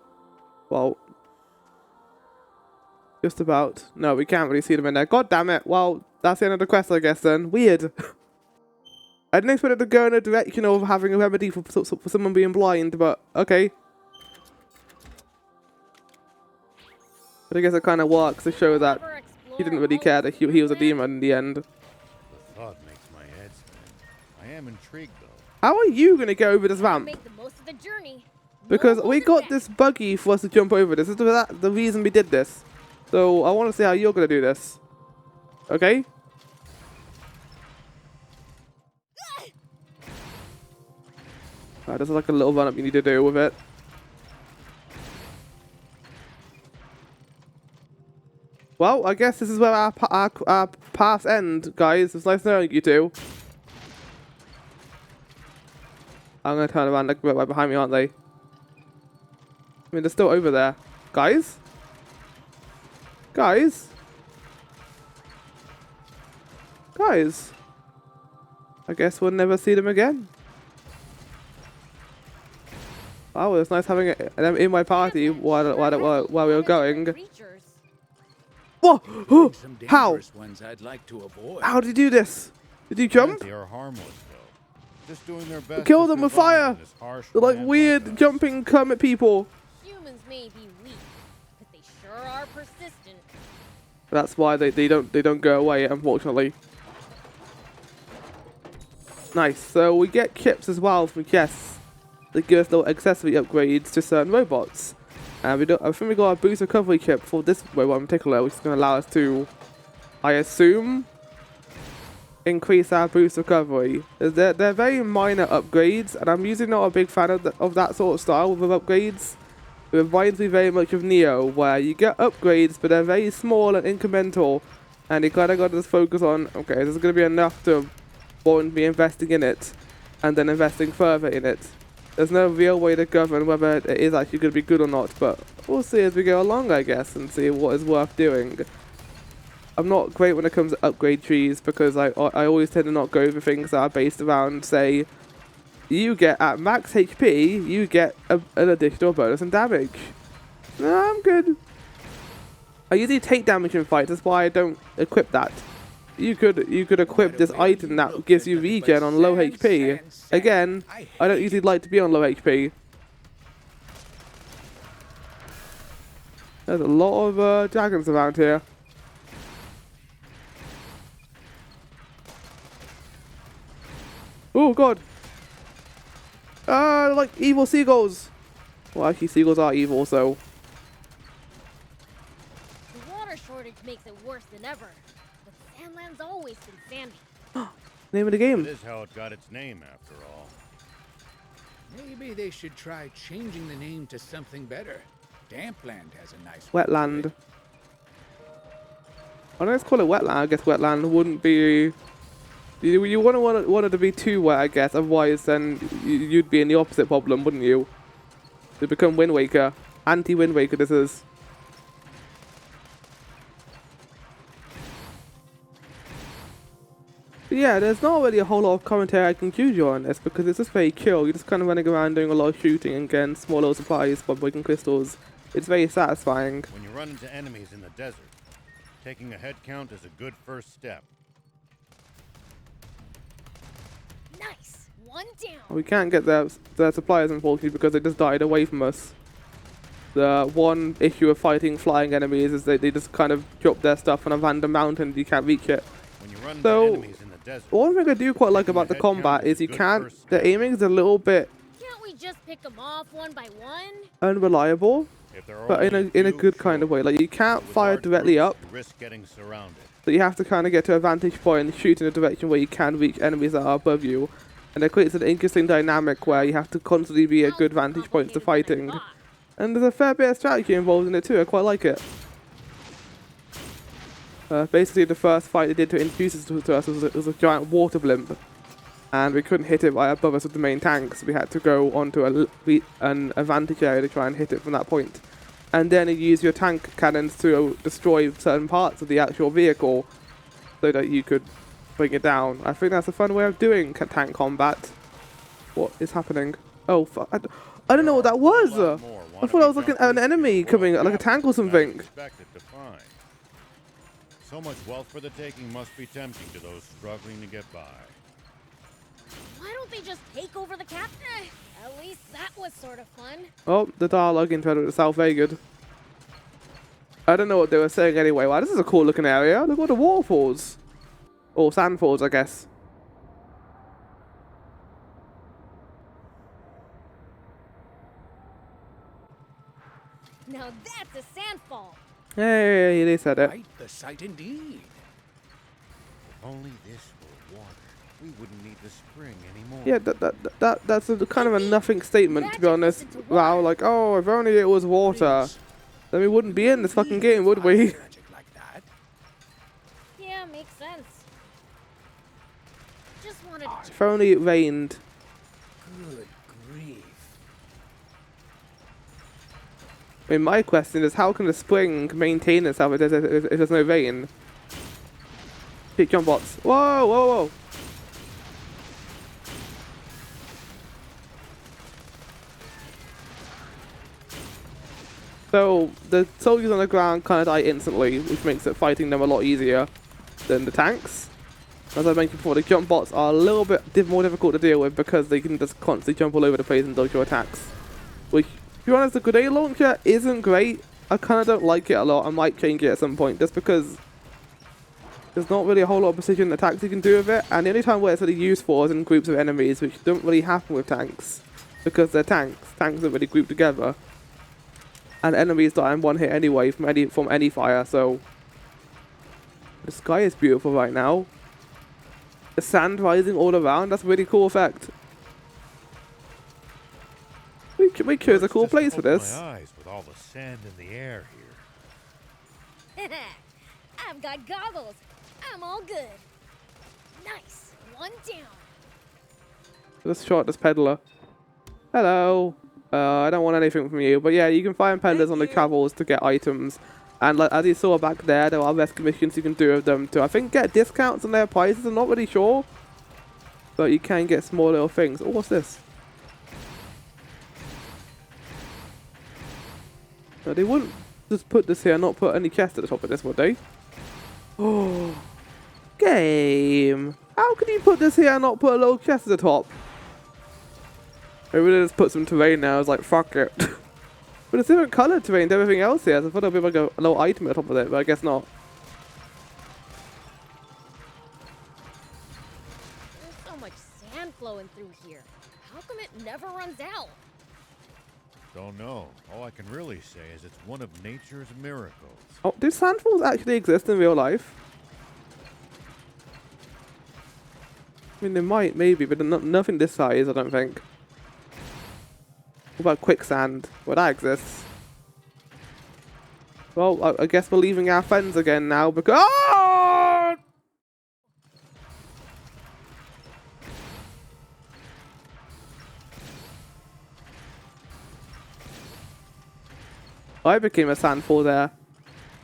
Well, just about. No, we can't really see them in there. God damn it. Well, that's the end of the quest, I guess, then. Weird. I didn't expect it to go in a direction of having a remedy for someone being blind, but okay. But I guess it kind of works to show that Ever he didn't explore really all care the that he was a fruit demon in the end. The thought makes my head spin. I am intrigued, though. How are you going to get over this land? ramp? Make the most of the journey. No Because we holding got back. this buggy for us to jump over. This is the reason we did this. So I want to see how you're going to do this. Okay? This is like a little run-up you need to do with it. Well, I guess this is where our paths end, guys. It's nice knowing you two. I'm going to turn around, like, right behind me, aren't they? I mean, they're still over there. Guys? Guys? Guys? I guess we'll never see them again. Oh, it's nice having them in my party while we were going. Creatures. Whoa! Some How? dangerous ones I'd like to avoid. How did you do this? Did you jump? They are harmless, though. Just doing their best. Kill to them with survive fire! in this harsh They're like land weird us. jumping Kermit people. Humans may be weak, but they sure are persistent. That's why they don't go away, unfortunately. Nice. So we get chips as well from chests that give us little accessory upgrades to certain robots. And I think we got a boost recovery chip for this robot in particular, which is going to allow us to, I assume, increase our boost recovery. They're very minor upgrades, and I'm usually not a big fan of that sort of style with upgrades. It reminds me very much of Neo, where you get upgrades, but they're very small and incremental, and you kind of got to just focus on, okay, this is going to be enough to warrant me investing in it, and then investing further in it. There's no real way to govern whether it is actually going to be good or not, but we'll see as we go along, I guess, and see what is worth doing. I'm not great when it comes to upgrade trees, because I always tend to not go for things that are based around, say, you get at max HP, you get an additional bonus in damage. No, I'm good. I usually take damage in fights, that's why I don't equip that. You could equip this item that gives you regen on low HP. Again, I don't usually like to be on low HP. There's a lot of dragons around here. Oh god! Like evil seagulls! Well, actually seagulls are evil, so... The water shortage makes it worse than ever. But Sandland's always been sandy. Name of the game. It is how it got its name, after all. Maybe they should try changing the name to something better. Dampland has a nice Wetland. I don't call it wetland. I guess wetland wouldn't be... You wouldn't want it to be too wet, I guess. Otherwise, then you'd be in the opposite problem, wouldn't you? To become Wind Waker. Anti-Wind Waker, this is. But yeah, there's not really a whole lot of commentary I can choose you on this, because it's just very chill. You're just kind of running around doing a lot of shooting and getting small little supplies by breaking crystals. It's very satisfying. When you run into enemies in the desert, taking a head count is a good first step. Nice! One down! We can't get their supplies, unfortunately, because they just died away from us. The one issue of fighting flying enemies is that they just kind of drop their stuff on a random mountain and you can't reach it. When you run into So, enemies in the desert, one thing I do quite like about the combat is you can't... The aiming is a little bit Can't we just pick them off one by one? unreliable, if there are but in only a few, good kind of way. Like, you can't with fire large directly groups, up, you risk getting surrounded. so you have to kind of get to a vantage point and shoot in a direction where you can reach enemies that are above you. And it creates an interesting dynamic where you have to constantly be at good vantage points to fighting. And there's a fair bit of strategy involved in it too, I quite like it. Basically the first fight they did to introduce it to us was a giant water blimp. And we couldn't hit it right above us with the main tanks. We had to go onto an advantage area to try and hit it from that point. And then you use your tank cannons to destroy certain parts of the actual vehicle so that you could bring it down. I think that's a fun way of doing tank combat. What is happening? Oh, fuck. I don't know what that was! I thought that was like an enemy coming, like a tank or something. So much wealth for the taking must be tempting to those struggling to get by. Why don't they just take over the cap? At least that was sort of fun. Oh, the dialogue intro itself, very good. I don't know what they were saying anyway. Wow, this is a cool looking area. Look at all the waterfalls. Or sandfalls, I guess. Now that's a sandfall. Hey, they said it. Quite the sight indeed. If only this were water, we wouldn't need the spring anymore. Yeah, that's a kind of a nothing statement, to be honest. Wow, like, oh, if only it was water, then we wouldn't be in this fucking game, would we? Magic like that. Yeah, makes sense. Just wanted to If only it rained. Good grief. I mean, my question is, how can the spring maintain itself if there's no rain? Hit jump bots. Whoa, whoa, whoa. So, the soldiers on the ground kind of die instantly, which makes it fighting them a lot easier than the tanks. As I mentioned before, the jump bots are a little bit more difficult to deal with because they can just constantly jump all over the place and dodge your attacks. Which, to be honest, the grenade launcher isn't great, I kind of don't like it a lot. I might change it at some point just because there's not really a whole lot of precision attacks you can do with it. And the only time where it's really useful is in groups of enemies, which don't really happen with tanks because they're tanks. Tanks are really grouped together. And enemies die in one hit anyway from any fire, so the sky is beautiful right now. The sand rising all around, that's a really cool effect. We chose a cool Just place for open this. My eyes with all the sand in the air here. I've got goggles. I'm all good. Nice. One down. Let's shot this peddler. Hello. I don't want anything from you, but yeah, you can find peddlers on the travels to get items. And like, as you saw back there are rescue missions you can do with them to, I think, get discounts on their prices. I'm not really sure. But you can get small little things. Oh, what's this? No, they wouldn't just put this here and not put any chest at the top of this, would they? Oh, game. How can you put this here and not put a little chest at the top? Maybe they just put some terrain there. I was like, fuck it. But it's different coloured terrain to everything else here. So I thought there'd be like a little item at the top of it, but I guess not. There's so much sand flowing through here. How come it never runs out? Don't know. All I can really say is it's one of nature's miracles. Oh, do sandfalls actually exist in real life? I mean, they might, maybe, but nothing this size, I don't think. What about quicksand? Well, that exists. Well, I guess we're leaving our friends again now because... Oh! I became a sandfall there.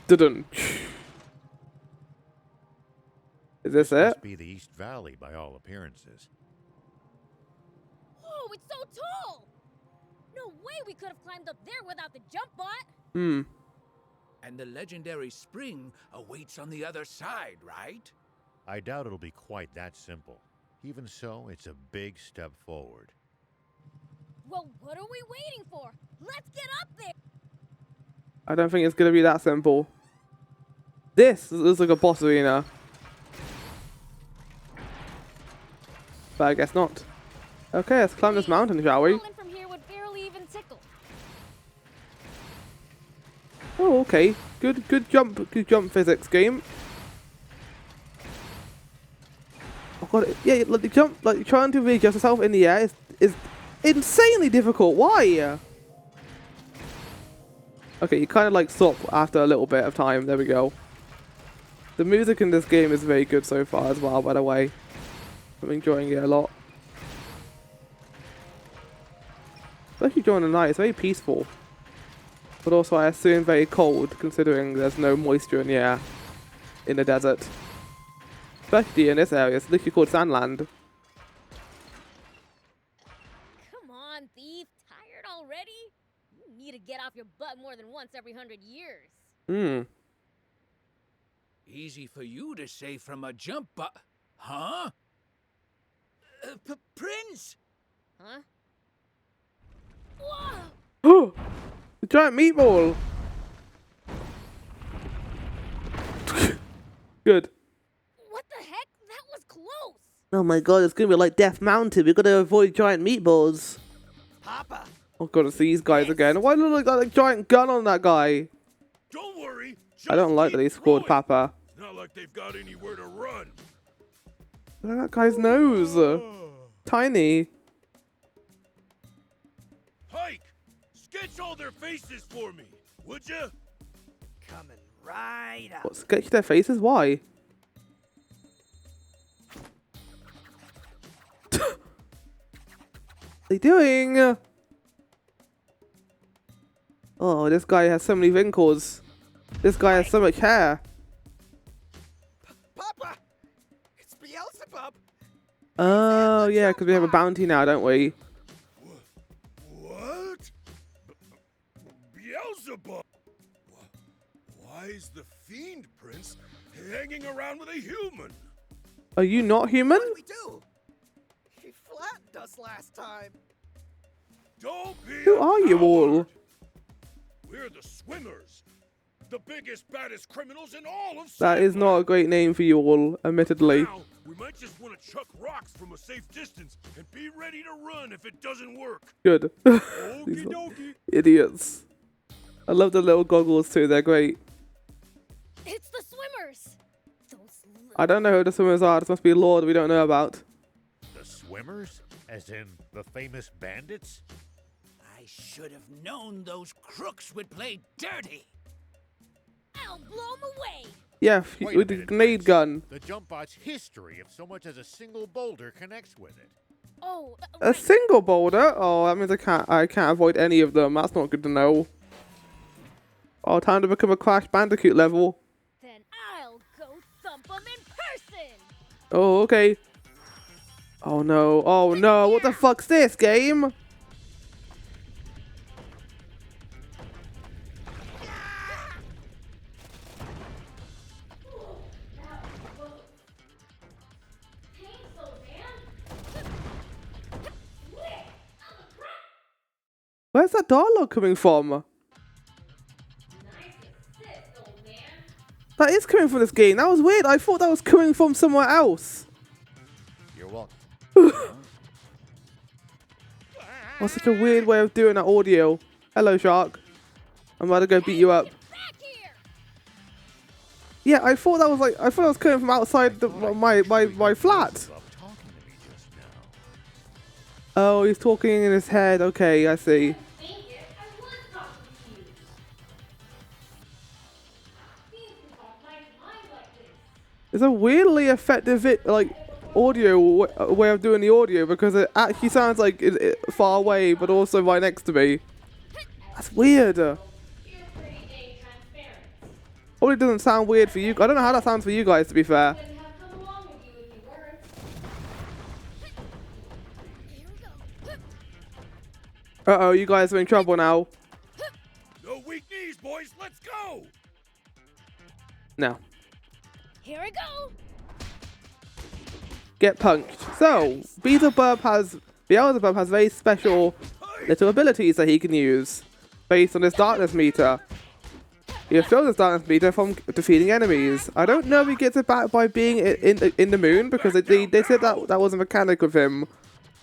Didn't. Is this it? Must be the East Valley by all appearances. Whoa, it's so tall! No way we could have climbed up there without the jump bot! Hmm. And the legendary spring awaits on the other side, right? I doubt it'll be quite that simple. Even so, it's a big step forward. Well, what are we waiting for? Let's get up there! I don't think it's going to be that simple. This looks like a boss arena. But I guess not. Okay, let's climb this mountain, shall we? Falling from here would barely even tickle. Oh, okay. Good jump physics game. Oh god, yeah, like the jump, like trying to readjust yourself in the air is insanely difficult. Why? Okay, you kind of like stop after a little bit of time. There we go. The music in this game is very good so far as well, by the way. I'm enjoying it a lot. Especially during the night, it's very peaceful. But also I assume very cold, considering there's no moisture in the air in the desert. Especially in this area, it's literally called Sandland. Come on, thief. Tired already? You need to get off your butt more than once every 100 years. Hmm. Easy for you to say from a jump Huh? Prince! Huh? Whoa! Oh! The giant meatball! Good. What the heck? That was close! Oh my god, it's gonna be like Death Mountain. We've got to avoid giant meatballs. Papa, Oh god, it's these guys again. Why do they look like a giant gun on that guy? Don't worry. I don't like that he's called Papa. It's not like they've got anywhere to run. Look at that guy's nose. Tiny. Pike, sketch all their faces for me, would you? coming right up. What, sketch their faces? Why? What are they doing? Oh, this guy has so many wrinkles. This guy has so much hair. Papa, it's Beelzebub. Oh, yeah, because we have a bounty now, don't we? What? Beelzebub? Why is the Fiend Prince hanging around with a human? Are you not human? What do we do? He flattened us last time. Don't be Who a are you all? coward. We're the Swimmers. The biggest, baddest criminals in all of That is not a great name for you all, admittedly. Now, we might just want to chuck rocks from a safe distance and be ready to run if it doesn't work. Good. Okie These dokie. idiots. I love the little goggles too, they're great. It's the swimmers! I don't know who the swimmers are, this must be a lore that we don't know about. The Swimmers? As in the famous bandits? I should have known those crooks would play dirty. I'll blow 'em away! Yeah, Wait a with the minute, grenade Prince. gun. The jump bot's history if so much as a single boulder connects with it. Oh, A right. single boulder? Oh, that means I can't avoid any of them. That's not good to know. Oh, time to become a Crash Bandicoot level. Then I'll go thump 'em in person! Oh, okay. Oh no, oh no, what the fuck's this, game? Where's that dialogue coming from? That is coming from this game. That was weird. I thought that was coming from somewhere else. You're welcome. That's such a weird way of doing that audio. Hello, Shark. I'm about to go beat you up. Back here! Yeah, I thought that was coming from outside my flat. Stop talking to me just now. Oh, he's talking in his head. Okay, I see. It's a weirdly effective audio way of doing the audio because it actually sounds like it far away, but also right next to me. That's weird. Probably doesn't sound weird for you. I don't know how that sounds for you guys, to be fair. Uh-oh, you guys are in trouble now. No weak knees, boys. Let's go. No. Here I go! Get punched. So, Beelzebub has very special little abilities that he can use based on his darkness meter. He fills his darkness meter from defeating enemies. I don't know if he gets it back by being in the moon because they said that was a mechanic of him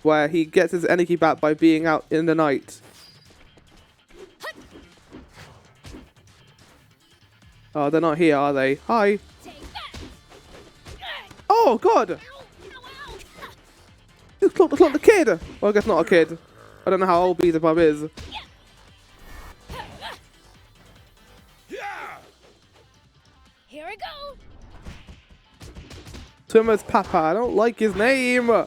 where he gets his energy back by being out in the night. Oh, they're not here, are they? Hi. Oh, God! Just clocked the kid! Well, I guess not a kid. I don't know how old Beelzebub is. Yeah. Here I go! Swimmer's Papa. I don't like his name. Come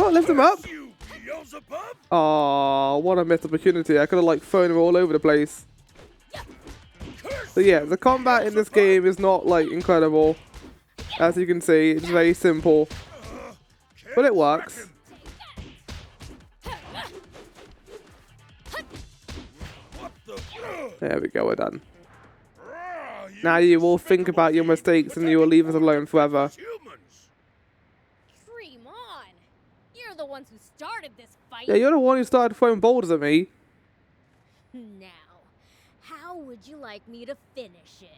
on, lift him up. You Beelzebub. Oh, what a missed opportunity. I could have thrown him all over the place. So yeah, the combat in this game is not incredible. As you can see, it's very simple. But it works. What the? There we go, we're done. Now you will think about your mistakes and you will leave us alone forever. Humans. Dream on! You're the ones who started this fight! Yeah, you're the one who started throwing boulders at me. Now, how would you like me to finish it?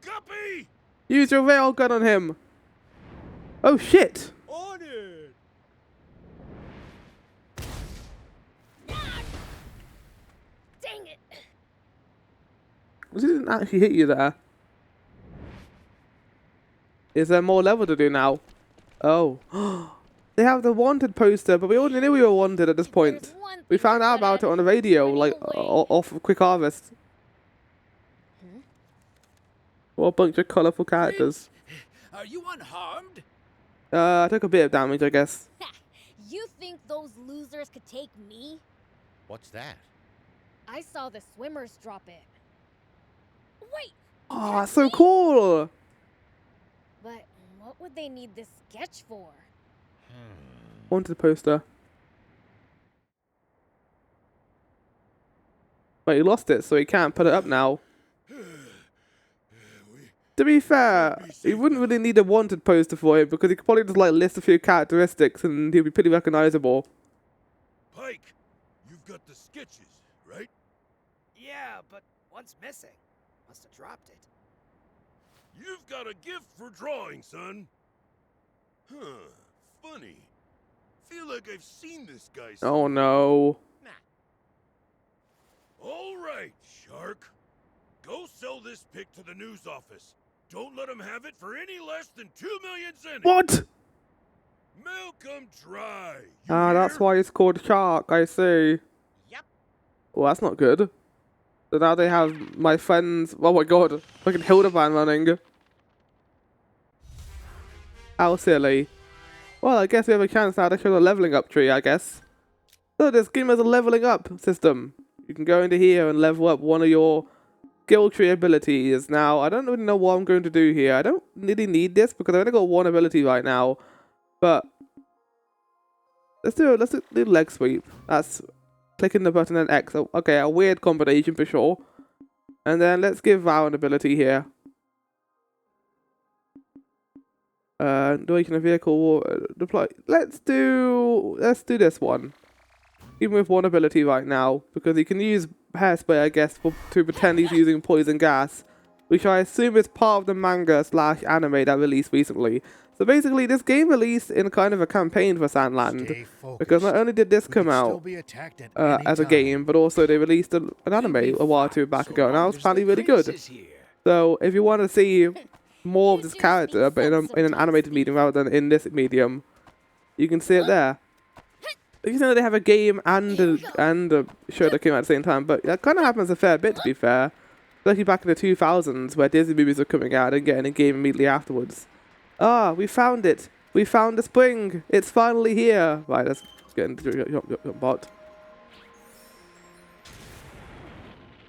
Guppy. Use your rail gun on him. Oh shit. On it. Dang it! This didn't actually hit you there. Is there more level to do now? Oh. They have the wanted poster, but we already knew we were wanted at this point. We found out about it on the radio, off of Quick Harvest. What a bunch of colourful characters. Are you unharmed? I took a bit of damage, I guess. You think those losers could take me? What's that? I saw the swimmers drop it. Wait! Oh, that's so cool! But what would they need this sketch for? Wanted poster. But he lost it, so he can't put it up now. To be fair, he wouldn't really need a wanted poster for him because he could probably just list a few characteristics and he'd be pretty recognizable. Ike, you've got the sketches, right? Yeah, but one's missing. Must have dropped it. You've got a gift for drawing, son. Huh, funny. Feel like I've seen this guy somewhere. Oh no. Nah. All right, Shark. Go sell this pic to the news office. Don't let him have it for any less than 2 million cents. What? Milk 'em dry. You Ah, that's hear? why it's called Shark, I see. Yep. Well, that's not good. So now they have my friends. Oh my god, fucking Hildebrand running. How silly. Well, I guess we have a chance now to show the leveling up tree, I guess. So this game has a leveling up system. You can go into here and level up one of your skill tree abilities. Now, I don't really know what I'm going to do here. I don't really need this because I've only got one ability right now. But let's do leg sweep. That's clicking the button and X. Okay, a weird combination for sure. And then let's give Val an ability here. Duration of vehicle deploy. Let's do this one. Even with one ability right now, because he can use hairspray, I guess, to pretend he's using poison gas, which I assume is part of the manga / anime that released recently. So basically, this game released in kind of a campaign for Sandland, because not only did this come out as a game, but also they released an anime a while or two back ago, and that was apparently really good. So if you want to see more of this character, but in an animated medium rather than in this medium, you can see it there. You know they have a game and a show that came out at the same time, but that kind of happens a fair bit, to be fair. Especially back in the 2000s, where Disney movies were coming out and getting a game immediately afterwards. Ah, we found it! We found the spring! It's finally here! Right, let's get into your bot.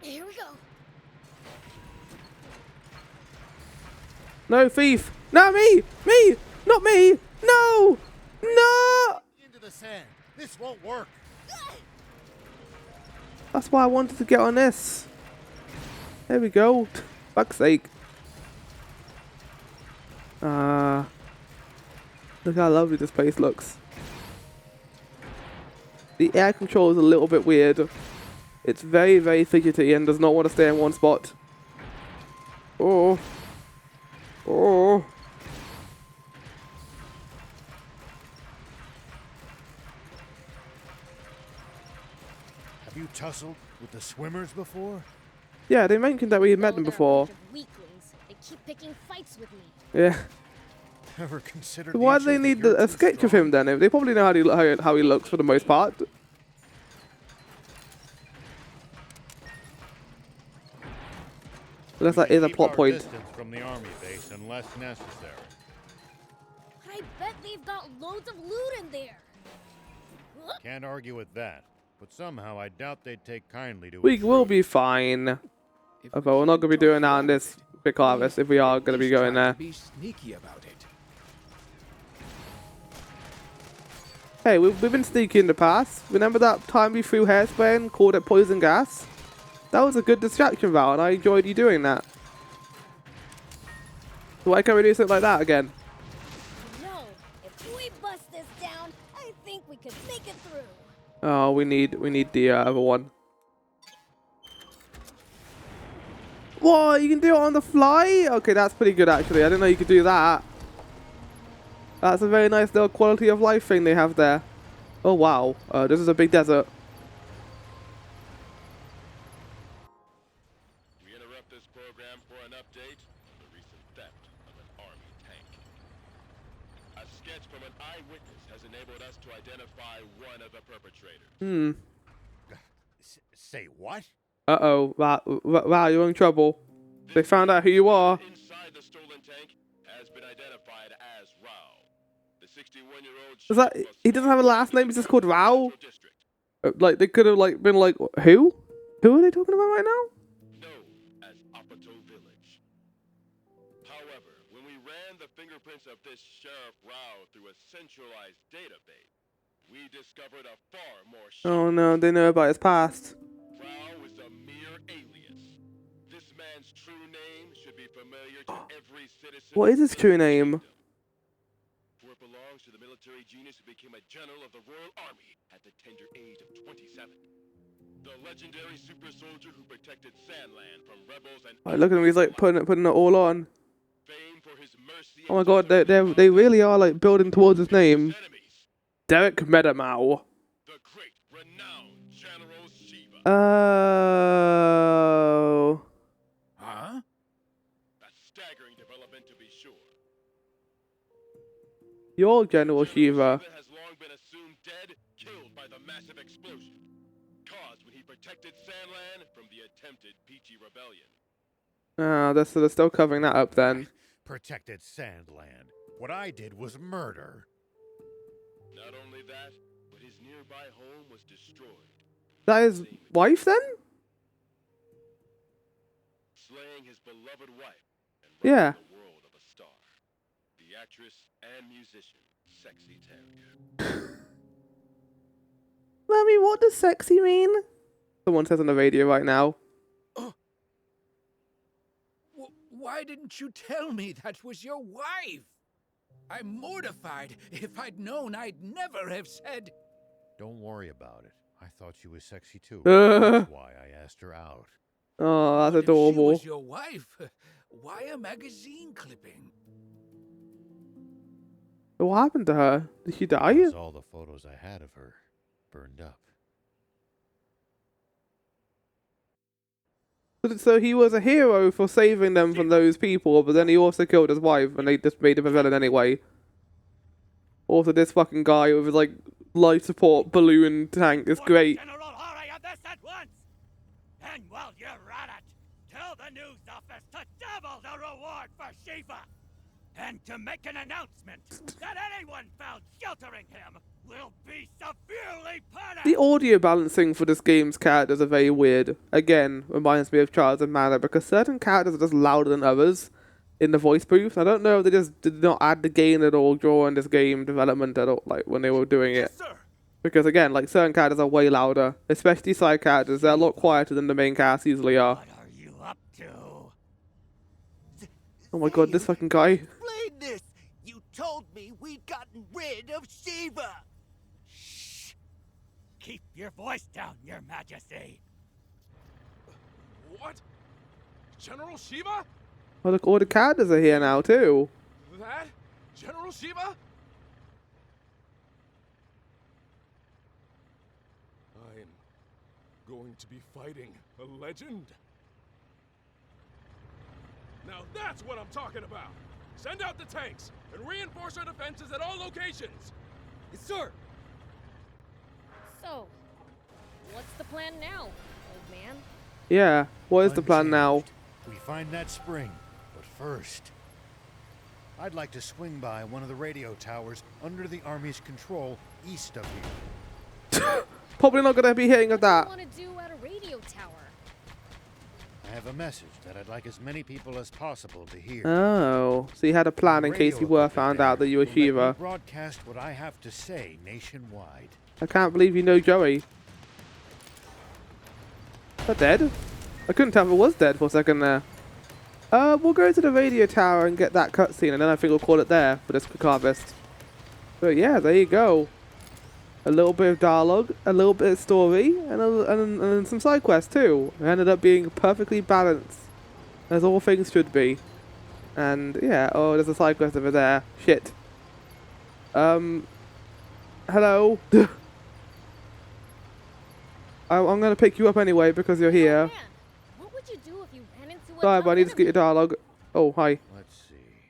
Here we go. No, thief! No, me! Me! Not me! No! No! Into the sand. This won't work. That's why I wanted to get on this. There we go. Fuck's sake. Look how lovely this place looks. The air control is a little bit weird. It's very, very fidgety and does not want to stay in one spot. Oh. Oh. Have you tussled with the swimmers before? Yeah, they mentioned that we had met them Oh, they're a before. bunch of weaklings. They keep picking fights with me. Yeah. Ever considered? So why do they need a sketch of him then? They probably know how he looks for the most part. Unless that is a plot point. Distance from the army base unless necessary. I bet they've got loads of loot in there. Huh? Can't argue with that. But somehow I doubt they'd take kindly to We it. will be fine. Although we're not going to be doing that on this quick harvest if we are going to be going there. Be sneaky about it. Hey, we've been sneaky in the past. Remember that time we threw hairspray and called it poison gas? That was a good distraction, Val, and I enjoyed you doing that. So why can't we do something like that again? No, if we bust this down, I think we could make it through. Oh, we need the other one. What? You can do it on the fly? Okay, that's pretty good actually. I didn't know you could do that. That's a very nice little quality of life thing they have there. Oh wow, this is a big desert. We interrupt this program for an update on the recent theft of an army tank. A sketch from an eyewitness has enabled us to identify one of the perpetrators. Say what? Uh-oh, wow, you're in trouble. They found out who you are. Inside the stolen tank has been identified as Rao. The 61-year-old Is that, he doesn't have a last name, he's just called Rao? Like, they could have like been like, who? Who are they talking about right now? known as Apato Village. However, when we ran the fingerprints of this Sheriff Rao through a centralized database, we discovered a far more Oh no, they know about his past. Rao is a mere alias. This man's true name should be familiar to every citizen. What is his true name? For for it belongs to the military genius who became a general of the Royal Army at the tender age of 27. The legendary super soldier who protected Sandland from rebels and Like, look at him, he's like putting it all on. fame for his mercy. Oh my god, they really are like building towards his name. Derek Metamau. The great renowned General Shiva. Oh. Huh? A staggering development to be sure. You're General Shiva. Shiva has long been assumed dead, killed by the massive explosion caused when he protected Sandland from the attempted Peachy Rebellion. Ah, so they're still covering that up then. Protected Sandland. What I did was murder. Not only that, but his nearby home was destroyed. That his wife then? Slaying his beloved wife and Yeah. robbing the world of a star. The actress and musician, Sexy Terrier. Mommy, what does sexy mean? Someone says on the radio right now. Why didn't you tell me that was your wife? I'm mortified. If I'd known, I'd never have said... Don't worry about it. I thought she was sexy too. Uh. That's why I asked her out. Oh, that's But if she adorable. was your wife, why a magazine clipping? What happened to her? Did she die? Because all the photos I had of her burned up. So he was a hero for saving them from those people, but then he also killed his wife, and they just made him a villain anyway. Also, this fucking guy with his, like, life support balloon tank is great. General, hurry of this at once! And while you're at it, tell the news office to double the reward for Shiva! And to make an announcement that anyone found sheltering him will be severely punished! The audio balancing for this game's characters are very weird. Again, reminds me of Charles and Mana, because certain characters are just louder than others in the voice booth. I don't know if they just did not add the gain at all during this game development at all, like when they were doing it. Yes, sir! Because again, like certain characters are way louder, especially side characters. They're a lot quieter than the main cast usually are. What are you up to? Oh my god, this fucking guy. Explain this! You told me we'd gotten rid of Shiva! Shh! Keep your voice down, Your Majesty! What? General Shiva? Oh look, all the characters are here now too. That? General Shiva? I'm going to be fighting a legend. Now that's what I'm talking about. Send out the tanks and reinforce our defenses at all locations. Yes, sir! So, what's the plan now, old man? Yeah, what is the plan now? Unchanged. We find that spring, but first, I'd like to swing by one of the radio towers under the Army's control east of here. Probably not gonna be hitting of that. What do you want to do at a radio tower? I have a message that I'd like as many people as possible to hear. Oh, so you had a plan in case you were found out that you were will let me Shiva. broadcast what I have to say nationwide. I can't believe you know Joey. Is that dead? I couldn't tell if it was dead for a second there. We'll go to the radio tower and get that cutscene, and then I think we'll call it there for this quick harvest. But yeah, there you go. A little bit of dialogue, a little bit of story, and some side quests too. It ended up being perfectly balanced, as all things should be. And yeah, oh, there's a side quest over there. Shit. Hello. I'm gonna pick you up anyway because you're here. Oh, man. What would you do if you ran into a Sorry, tough but I need to get your enemy? dialogue. Oh, hi. Let's see.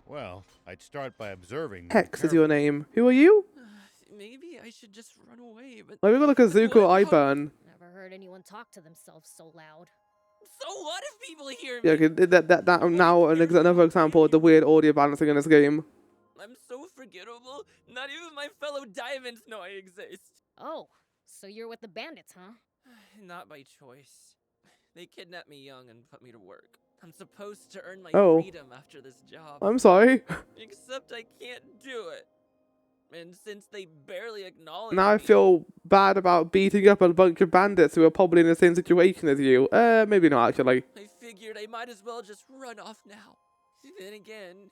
Well, I'd start by observing. them Hex is your name. Who are you? Maybe I should just run away, but Like, we got like a Zuko Iburn. Never heard anyone talk to themselves so loud. so what if people hear me? Yeah, okay, that now another example of the weird audio balancing in this game. I'm so forgettable. Not even my fellow diamonds know I exist. Oh, so you're with the bandits, huh? Not by choice. They kidnapped me young and put me to work. I'm supposed to earn my Oh. freedom after this job. I'm sorry. Except I can't do it. And since they barely acknowledge Now I me, feel bad about beating up a bunch of bandits who are probably in the same situation as you. Maybe not actually. I figured I might as well just run off now. Then again,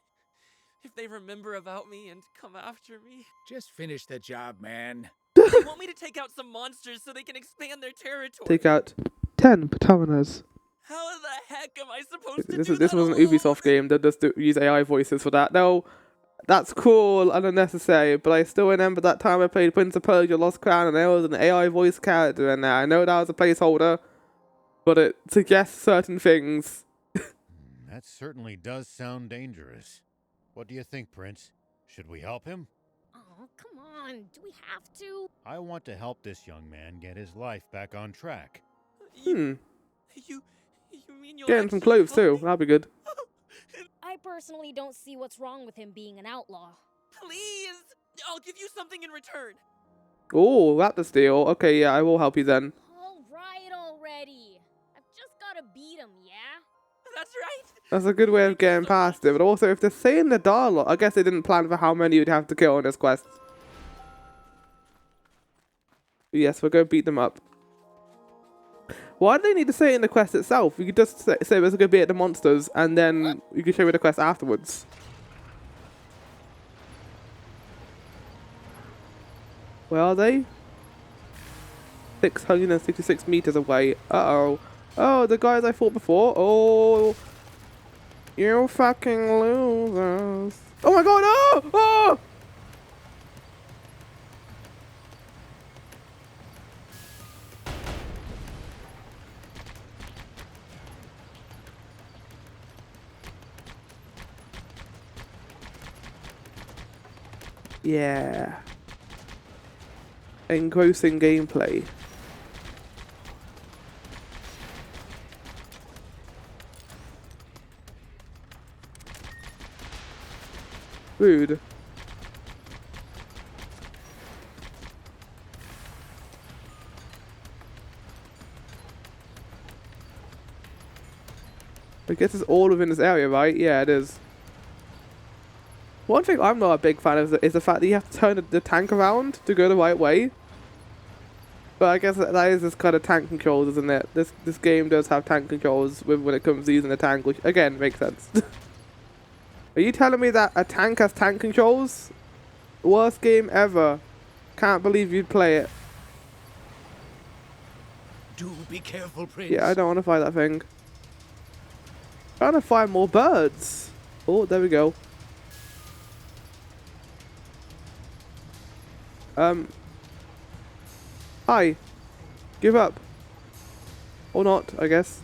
if they remember about me and come after me. Just finish the job, man. They want me to take out some monsters so they can expand their territory. Take out 10 Patawanas. How the heck am I supposed to This do this that was an alone? Ubisoft game. They just use AI voices for that. No, that's cool and unnecessary, but I still remember that time I played Prince of Persia Lost Crown and there was an AI voice character in there. I know that was a placeholder, but it suggests certain things. That certainly does sound dangerous. What do you think, Prince? Should we help him? Oh, come on. Do we have to? I want to help this young man get his life back on track. You mean you'll Getting some actually clothes help too. me? That'd be good. I personally don't see what's wrong with him being an outlaw. Please! I'll give you something in return. Oh, that's the steal. Okay, yeah, I will help you then. All right already. I've just gotta beat him, yeah? That's right. That's a good way of getting past it. But also, if they're saying the dialogue, I guess they didn't plan for how many you'd have to kill on this quest. Yes, we're going to beat them up. Why do they need to say it in the quest itself? You could just say we're going to beat the monsters, and then you can show me the quest afterwards. Where are they? 666 meters away. Uh-oh. Oh, the guys I fought before. Oh, you fucking losers. Oh my god, oh! Oh! Yeah. Engrossing gameplay. Rude. I guess it's all within this area, right? Yeah, it is. One thing I'm not a big fan of is the fact that you have to turn the tank around to go the right way. But I guess that is this kind of tank controls, isn't it? This game does have tank controls when it comes to using the tank, which again makes sense. Are you telling me that a tank has tank controls? Worst game ever. Can't believe you'd play it. Do be careful, Prince. Yeah, I don't want to fight that thing. Trying to find more birds. Oh, there we go. Hi. Give up. Or not, I guess.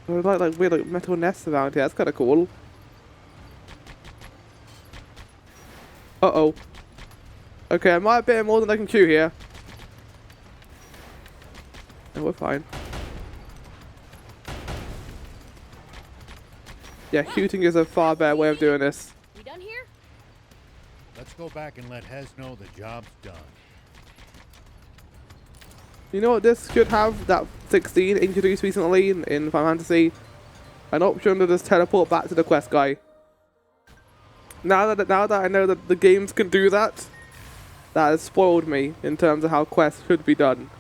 There's like weird metal nests around here. That's kind of cool. Uh-oh. Okay, I might have bitten more than I can chew here. No, we're fine. Yeah, shooting is a far better way of doing this. We done here? Let's go back and let Hez know the job's done. You know what this should have? That 16 introduced recently in Final Fantasy. An option to just teleport back to the quest guy. Now that I know that the games can do that, that has spoiled me in terms of how quests should be done.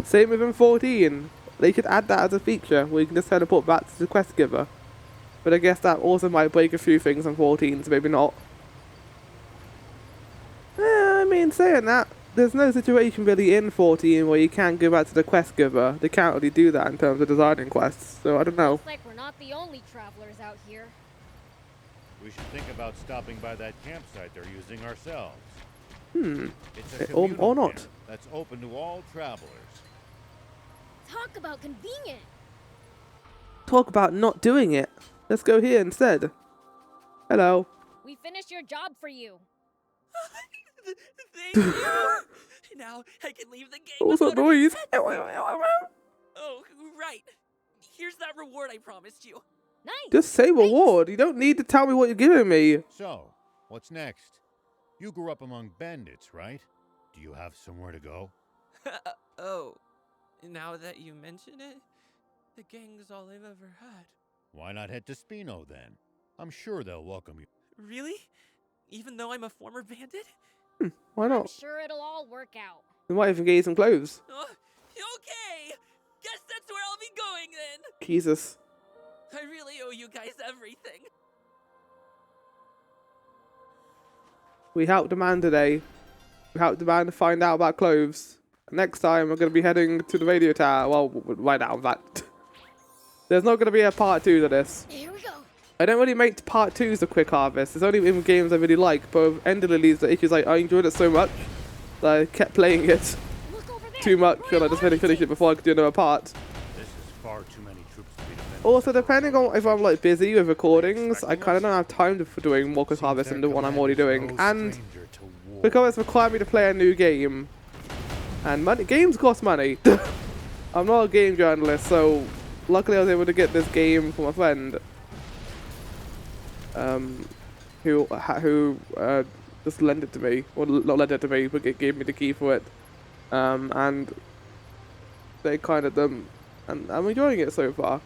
Same with in 14. They should add that as a feature where you can just teleport back to the quest giver. But I guess that also might break a few things on 14, so maybe not. I mean, saying that, there's no situation really in 14 where you can go back to the quest giver. They can't really do that in terms of designing quests, so I don't know. Looks like we're not the only travelers out here. We should think about stopping by that campsite they're using ourselves. It's a Or communal not. camp that's open to all travelers. Talk about convenient. Talk about not doing it. Let's go here instead. Hello. We finished your job for you. Thank you. Now I can leave the game. What's that without noise? Oh, right. Here's that reward I promised you. Nice. Just say reward. You don't need to tell me what you're giving me. So, what's next? You grew up among bandits, right? Do you have somewhere to go? Oh, now that you mention it, the gang's all I've ever had. Why not head to Spino then? I'm sure they'll welcome you. Really? Even though I'm a former bandit? Why I'm not? sure it'll all work out. We might even get you some clothes. Okay. Guess that's where I'll be going then. Jesus. I really owe you guys everything. We helped a man today. We helped the man to find out about cloves. Next time, we're going to be heading to the radio tower. Well, right now, in fact. There's not going to be a part 2 to this. Here we go. I don't really make part 2s of Quick Harvest. It's only in games I really like, but with Ender Lilies, the issue is like, I enjoyed it so much that I kept playing it too much, and I just had to finish it before I could do another part. This is far too many troops to be defended. Also, depending on if I'm like busy with recordings, I kind of don't have time for doing more Quick Harvest than the one I'm already doing. And because it's required me to play a new game, and games cost money. I'm not a game journalist, so luckily I was able to get this game from a friend. Who just lent it to me, or not lent it to me, but gave me the key for it. And they kind of and I'm enjoying it so far.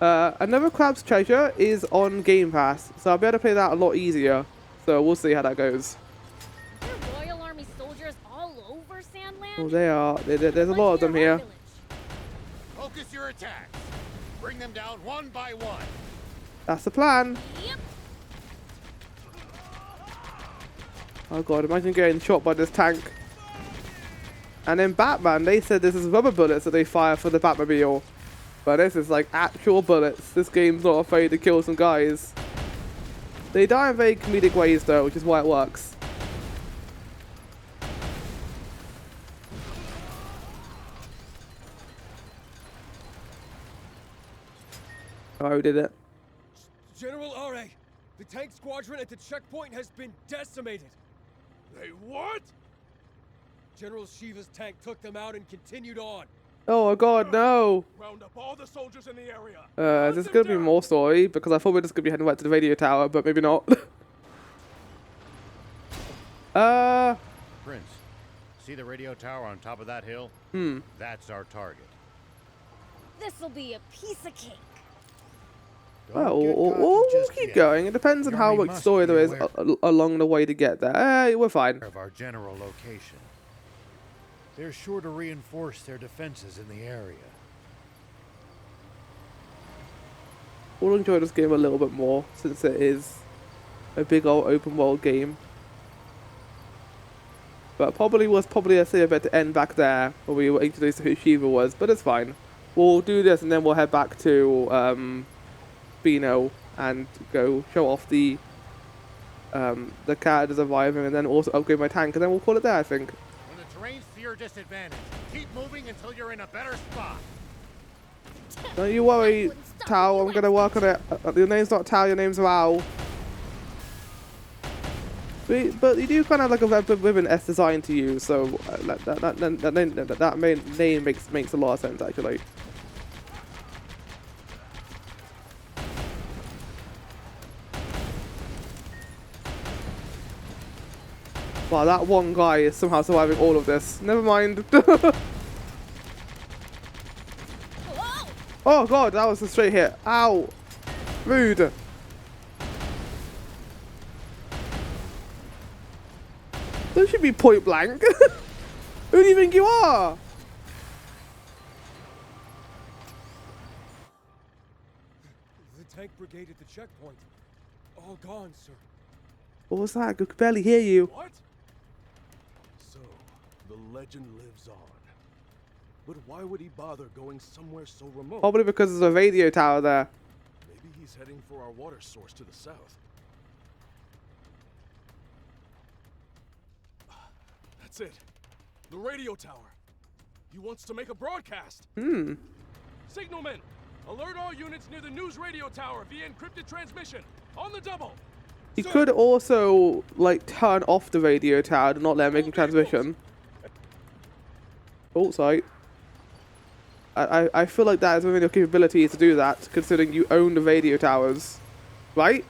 Another Crab's Treasure is on Game Pass, so I'll be able to play that a lot easier. So we'll see how that goes. There are Royal Army soldiers all over Sandland. Oh, they are. There's a lot of them here. Focus your attacks. Bring them down one by one. That's the plan. Yep. Oh god, imagine getting shot by this tank. And in Batman, they said this is rubber bullets that they fire for the Batmobile. But this is like actual bullets. This game's not afraid to kill some guys. They die in very comedic ways though, which is why it works. Oh, who did it? General Are, the tank squadron at the checkpoint has been decimated. They what? General Shiva's tank took them out and continued on. Oh god, no! Round up all the soldiers in the area. Is this gonna be more story? Because I thought we were just gonna be heading right to the radio tower, but maybe not. Prince, see the radio tower on top of that hill? That's our target. This'll be a piece of cake. Well, we'll keep going. It depends on how much story there is along the way to get there. We're fine. Of our general location. They're sure to reinforce their defenses in the area. We'll enjoy this game a little bit more since it is a big old open world game. But probably I say a bit to end back there where we were introduced to who Shiva was, but it's fine. We'll do this and then we'll head back to Bino and go show off the characters surviving and then also upgrade my tank and then we'll call it there, I think. When the terrain's to your disadvantage, keep moving until you're in a better spot. Don't you worry, Tao, I'm gonna work on it. Your name's not Tao, your name's Rao. But you do kind of have like a with an S design to you, so that name makes a lot of sense actually. Wow, that one guy is somehow surviving all of this. Never mind. Oh god, that was a straight hit. Ow. Rude. That should be point blank. Who do you think you are? The tank brigade at the checkpoint. All gone, sir. What was that? I could barely hear you. What? So, the legend lives on. But why would he bother going somewhere so remote? Probably because there's a radio tower there. Maybe he's heading for our water source to the south. That's it. The radio tower. He wants to make a broadcast. Signalman, alert all units near the news radio tower via encrypted transmission. On the double. You could also, like, turn off the radio tower and not let him make a transmission. Oh, sorry. I feel like that is within your capabilities to do that, considering you own the radio towers. Right?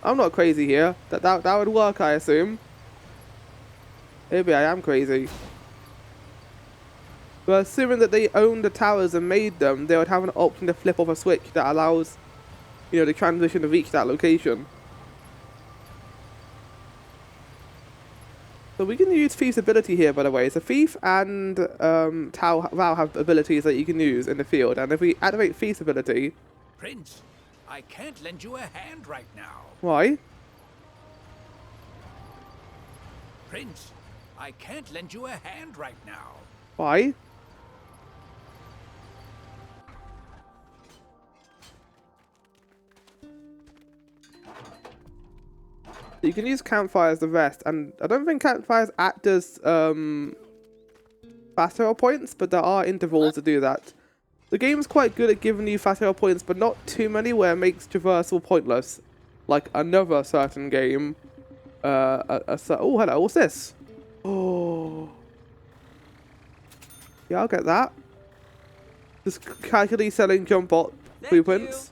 I'm not crazy here. That would work, I assume. Maybe I am crazy. But assuming that they own the towers and made them, they would have an option to flip off a switch that allows, you know, the transmission to reach that location. So we can use Thief's ability here, by the way. So Thief and Val have abilities that you can use in the field. And if we activate Thief's ability... Prince, I can't lend you a hand right now. Why? Prince, I can't lend you a hand right now. Why? You can use campfires the rest, and I don't think campfires act as fast travel points, but there are intervals to do that. The game's quite good at giving you fast travel points, but not too many where it makes traversal pointless. Like another certain game. Oh, hello, what's this? Oh. Yeah, I'll get that. Just calculately selling jump bot blueprints.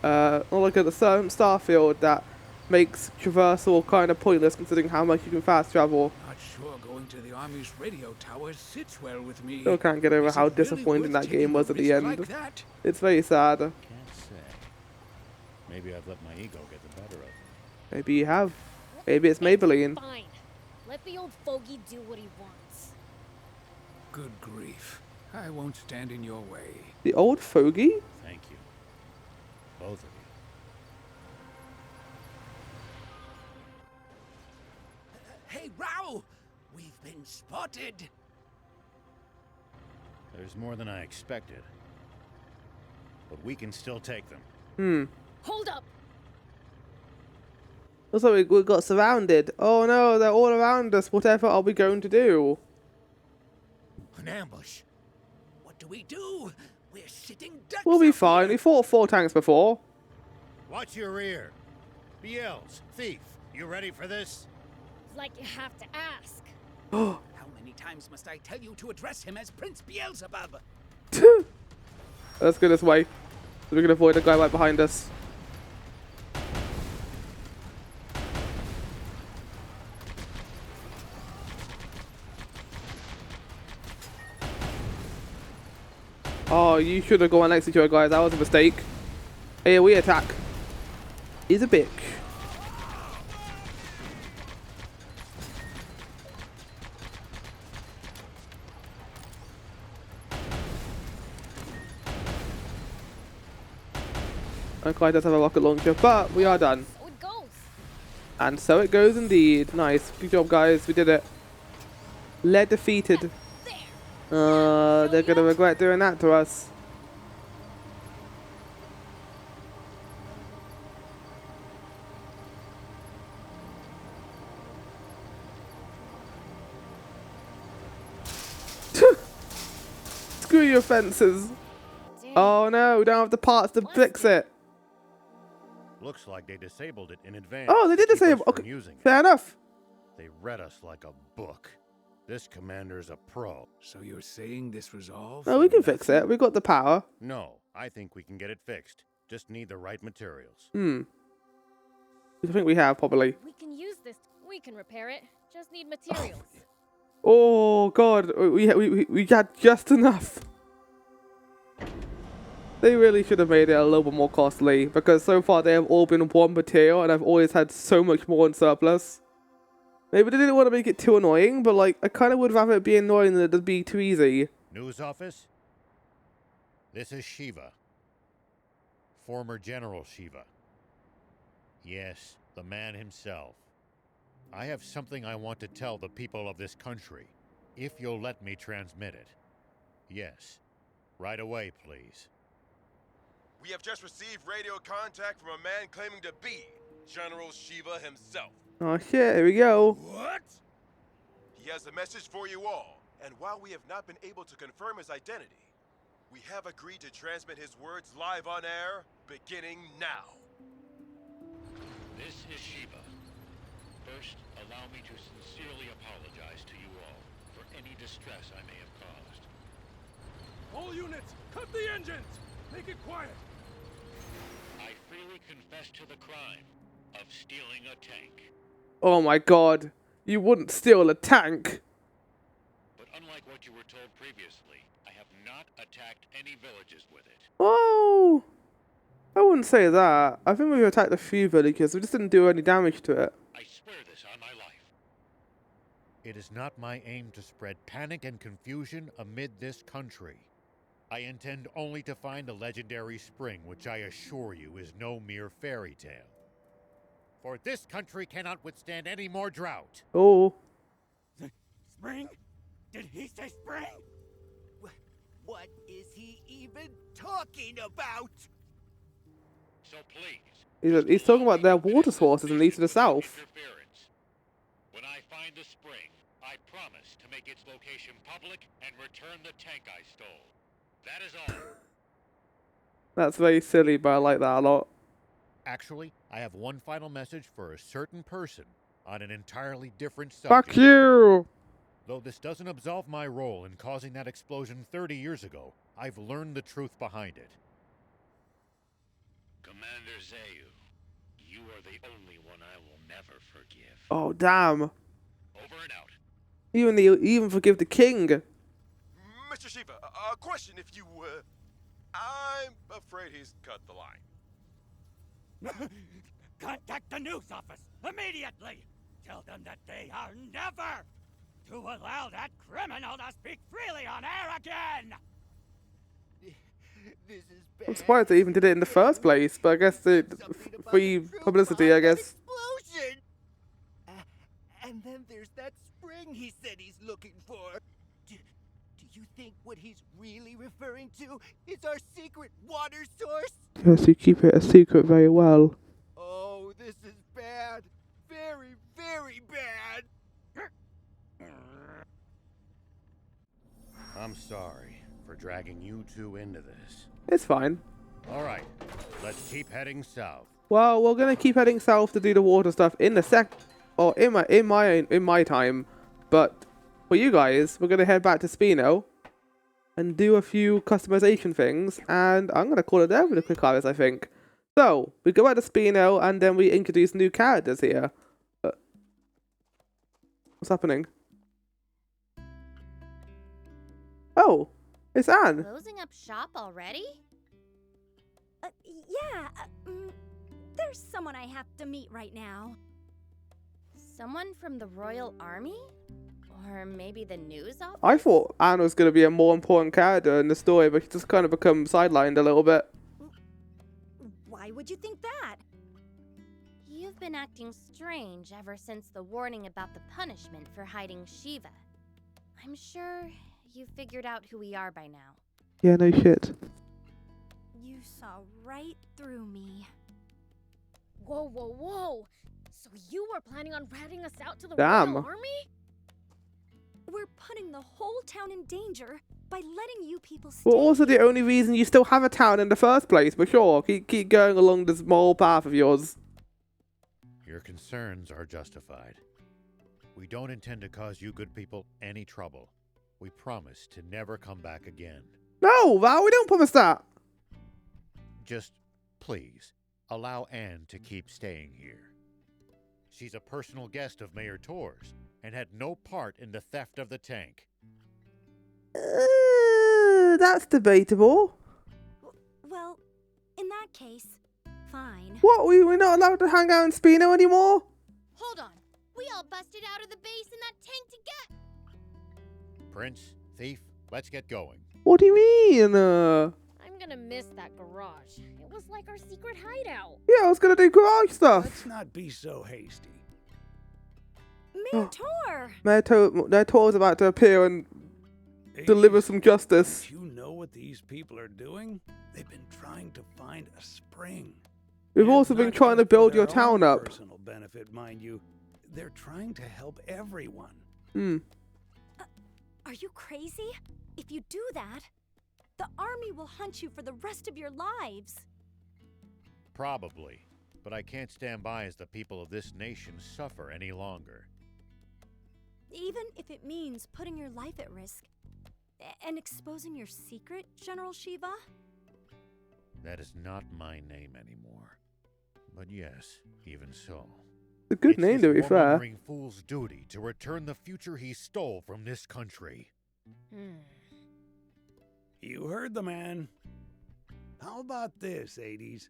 Not like at the Starfield that makes traversal kind of pointless considering how much you can fast travel. Not sure going to the Army's radio tower sits well with me. Still can't get over Is how it really disappointing worth that game taking was a at the risk end. like that? It's very sad. Can't say. Maybe I've let my ego get the better of me. Maybe you have. Maybe it's Maybelline. Fine. Let the old fogey do what he wants. Good grief. I won't stand in your way. The old fogey? Thank you. Both of you. Hey, Rao! We've been spotted! There's more than I expected. But we can still take them. Hold up! Looks like we got surrounded. Oh no, they're all around us. Whatever are we going to do? An ambush. What do we do? We're sitting ducks. We'll be out fine. here. We fought 4 tanks before. Watch your rear. BLs, Thief, you ready for this? It's like you have to ask. How many times must I tell you to address him as Prince Beelzebub? Let's go this way. So we can avoid the guy right behind us. Oh, you should have gone next to each other, guys. That was a mistake. Hey, we attack. He's a bitch. Okay, does have a rocket launcher, but we are done. So it goes. And so it goes indeed. Nice. Good job, guys. We did it. Lead defeated. They're gonna regret doing that to us. Screw your fences. Oh no, we don't have the parts to fix it. Looks like they disabled it in advance. Oh, they did to keep us disable. from Okay, using it. fair enough. They read us like a book. This commander's a pro. So you're saying this resolves? No, we can fix it. We got the power. No, I think we can get it fixed. Just need the right materials. I think we have probably. We can use this. We can repair it. Just need materials. Oh god, we had just enough. They really should have made it a little bit more costly because so far they have all been one material and I've always had so much more in surplus. Maybe they didn't want to make it too annoying, but like I kind of would rather it be annoying than it be too easy. News office? This is Shiva. Former General Shiva. Yes, the man himself. I have something I want to tell the people of this country, if you'll let me transmit it. Yes. Right away, please. We have just received radio contact from a man claiming to be General Shiva himself. Oh shit, here we go. What? He has a message for you all, and while we have not been able to confirm his identity, we have agreed to transmit his words live on air, beginning now. This is Shiva. First, allow me to sincerely apologize to you all for any distress I may have caused. All units, cut the engines! Make it quiet! I freely confess to the crime of stealing a tank. Oh my god, you wouldn't steal a tank. But unlike what you were told previously, I have not attacked any villages with it. Oh, I wouldn't say that. I think we attacked a few villages. We just didn't do any damage to it. I swear this It is not my aim to spread panic and confusion amid this country. I intend only to find the legendary spring, which I assure you is no mere fairy tale. For this country cannot withstand any more drought. Oh. Spring? Did he say spring? What is he even talking about? So please. He's talking about their water sources in the east and the south. When I find the spring, I promise to make its location public and return the tank I stole. That is all. That's very silly, but I like that a lot. Actually, I have one final message for a certain person on an entirely different subject. Fuck you! Though this doesn't absolve my role in causing that explosion 30 years ago, I've learned the truth behind it. Commander Zayu, you are the only one I will never forgive. Oh, damn. Over and out. Even forgive the king. Mr. Shiva, a question if you, I'm afraid he's cut the line. Contact the news office immediately! Tell them that they are never to allow that criminal to speak freely on air again! This is bad. I'm surprised they even did it in the first place, but I guess the free publicity, I guess. Explosion! And then there's that spring he said he's looking for. Do you think what he's really referring to is our secret water source? Yes, you keep it a secret very well. Oh, this is bad. Very, very bad. I'm sorry for dragging you two into this. It's fine. All right, let's keep heading south. Well, we're gonna keep heading south to do the water stuff in my time, but for you guys, we're gonna head back to Spino and do a few customization things, and I'm gonna call it there with a quick harvest, I think. So we go back to Spino, and then we introduce new characters here. What's happening? Oh, it's Anne. Closing up shop already? Yeah, there's someone I have to meet right now. Someone from the Royal Army? Or maybe the news office? I thought Anne was going to be a more important character in the story, but she just kind of become sidelined a little bit. Why would you think that? You've been acting strange ever since the warning about the punishment for hiding Shiva. I'm sure you figured out who we are by now. Yeah, no shit. You saw right through me. Whoa, whoa, whoa! So you were planning on ratting us out to the Damn. Royal Army? We're putting the whole town in danger by letting you people stay. Well, also the only reason you still have a town in the first place, but sure, keep going along this moral path of yours. Your concerns are justified. We don't intend to cause you good people any trouble. We promise to never come back again. No, Val, we don't promise that. Just, please, allow Anne to keep staying here. She's a personal guest of Mayor Tor's and had no part in the theft of the tank. That's debatable. Well, in that case, fine. What, we're not allowed to hang out in Spino anymore? Hold on. We all busted out of the base in that tank to get... Prince, Thief, let's get going. What do you mean? I'm gonna miss that garage. It was like our secret hideout. Yeah, I was gonna do garage stuff. Let's not be so hasty. Mayor Tor! Mayor Tor's about to appear and deliver some justice. Do you know what these people are doing? They've been trying to find a spring. We've And also been not trying to just for build your their town own up. Personal benefit, mind you. They're trying to help everyone. Are you crazy? If you do that, the army will hunt you for the rest of your lives. Probably, but I can't stand by as the people of this nation suffer any longer. Even if it means putting your life at risk and exposing your secret, General Shiva? That is not my name anymore. But yes, even so. It's a good name, to be fair. It's this warmongering fool's duty to return the future he stole from this country. You heard the man. How about this, 80s?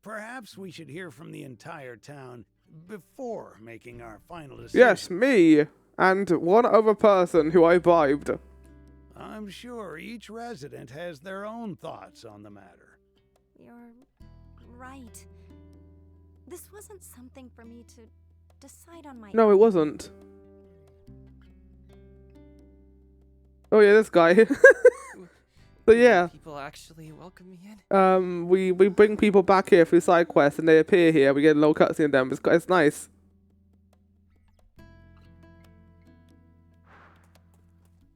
Perhaps we should hear from the entire town before making our final decision. Yes, me. and one other person who I bribed. I'm sure each resident has their own thoughts on the matter. You're right. This wasn't something for me to decide on my No, own. it wasn't. Oh yeah, this guy. So yeah, People actually welcome me in? we bring people back here through side quests, and they appear here. We get a little cutscene of them. It's nice.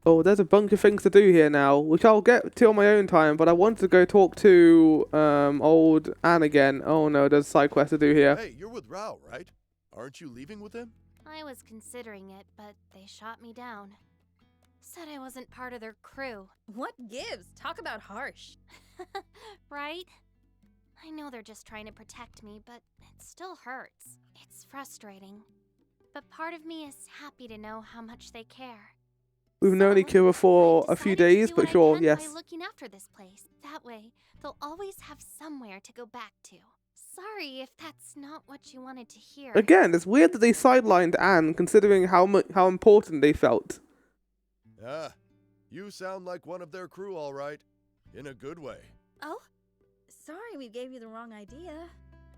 Oh, there's a bunch of things to do here now, which I'll get to on my own time. But I wanted to go talk to old Anne again. Oh no, there's a side quest to do here. Hey, you're with Rao, right? Aren't you leaving with him? I was considering it, but they shot me down. Said I wasn't part of their crew. What gives? Talk about harsh. Right? I know they're just trying to protect me, but it still hurts. It's frustrating. But part of me is happy to know how much they care. We've known each other for a few days, but sure, yes. By looking after this place. That way, they'll always have somewhere to go back to. Sorry if that's not what you wanted to hear. Again, it's weird that they sidelined Anne, considering how important they felt. Ah, you sound like one of their crew, all right. In a good way. Oh? Sorry we gave you the wrong idea.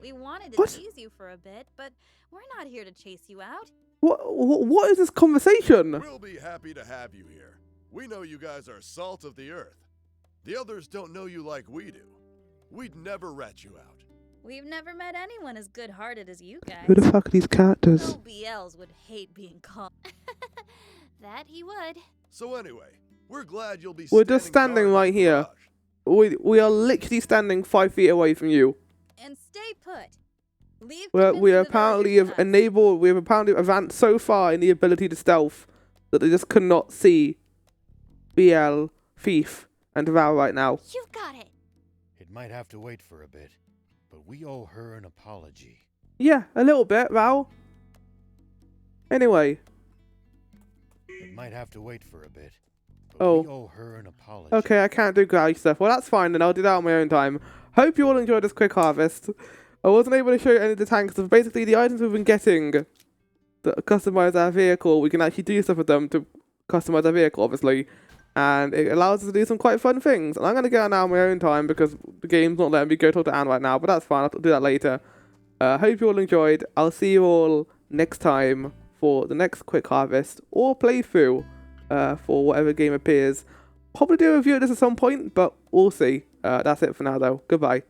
We wanted to tease you for a bit, but we're not here to chase you out. What is this conversation? We'll be happy to have you here. We know you guys are salt of the earth. The others don't know you like we do. We'd never rat you out. We've never met anyone as good-hearted as you guys. Who the fuck are these characters? No BLs would hate being called. That he would. So anyway, we're glad you'll be We're just standing guard right in the here. garage. We are literally standing 5 feet away from you. And stay put. Leave We apparently have enabled. We have apparently advanced so far in the ability to stealth that they just could not see BL, Thief, and Val right now. You got it. It might have to wait for a bit, but we owe her an apology. Yeah, a little bit, Val. Anyway. It might have to wait for a bit, but we owe her an apology. Okay, I can't do garage stuff. Well, that's fine, then I'll do that on my own time. Hope you all enjoyed this quick harvest. I wasn't able to show you any of the tanks, so basically the items we've been getting that customize our vehicle, we can actually do stuff with them to customize our vehicle, obviously. And it allows us to do some quite fun things. And I'm going to get on now on my own time because the game's not letting me go talk to Anne right now, but that's fine, I'll do that later. Hope you all enjoyed. I'll see you all next time for the next quick harvest or playthrough for whatever game appears. Probably do a review of this at some point, but we'll see. That's it for now though. Goodbye.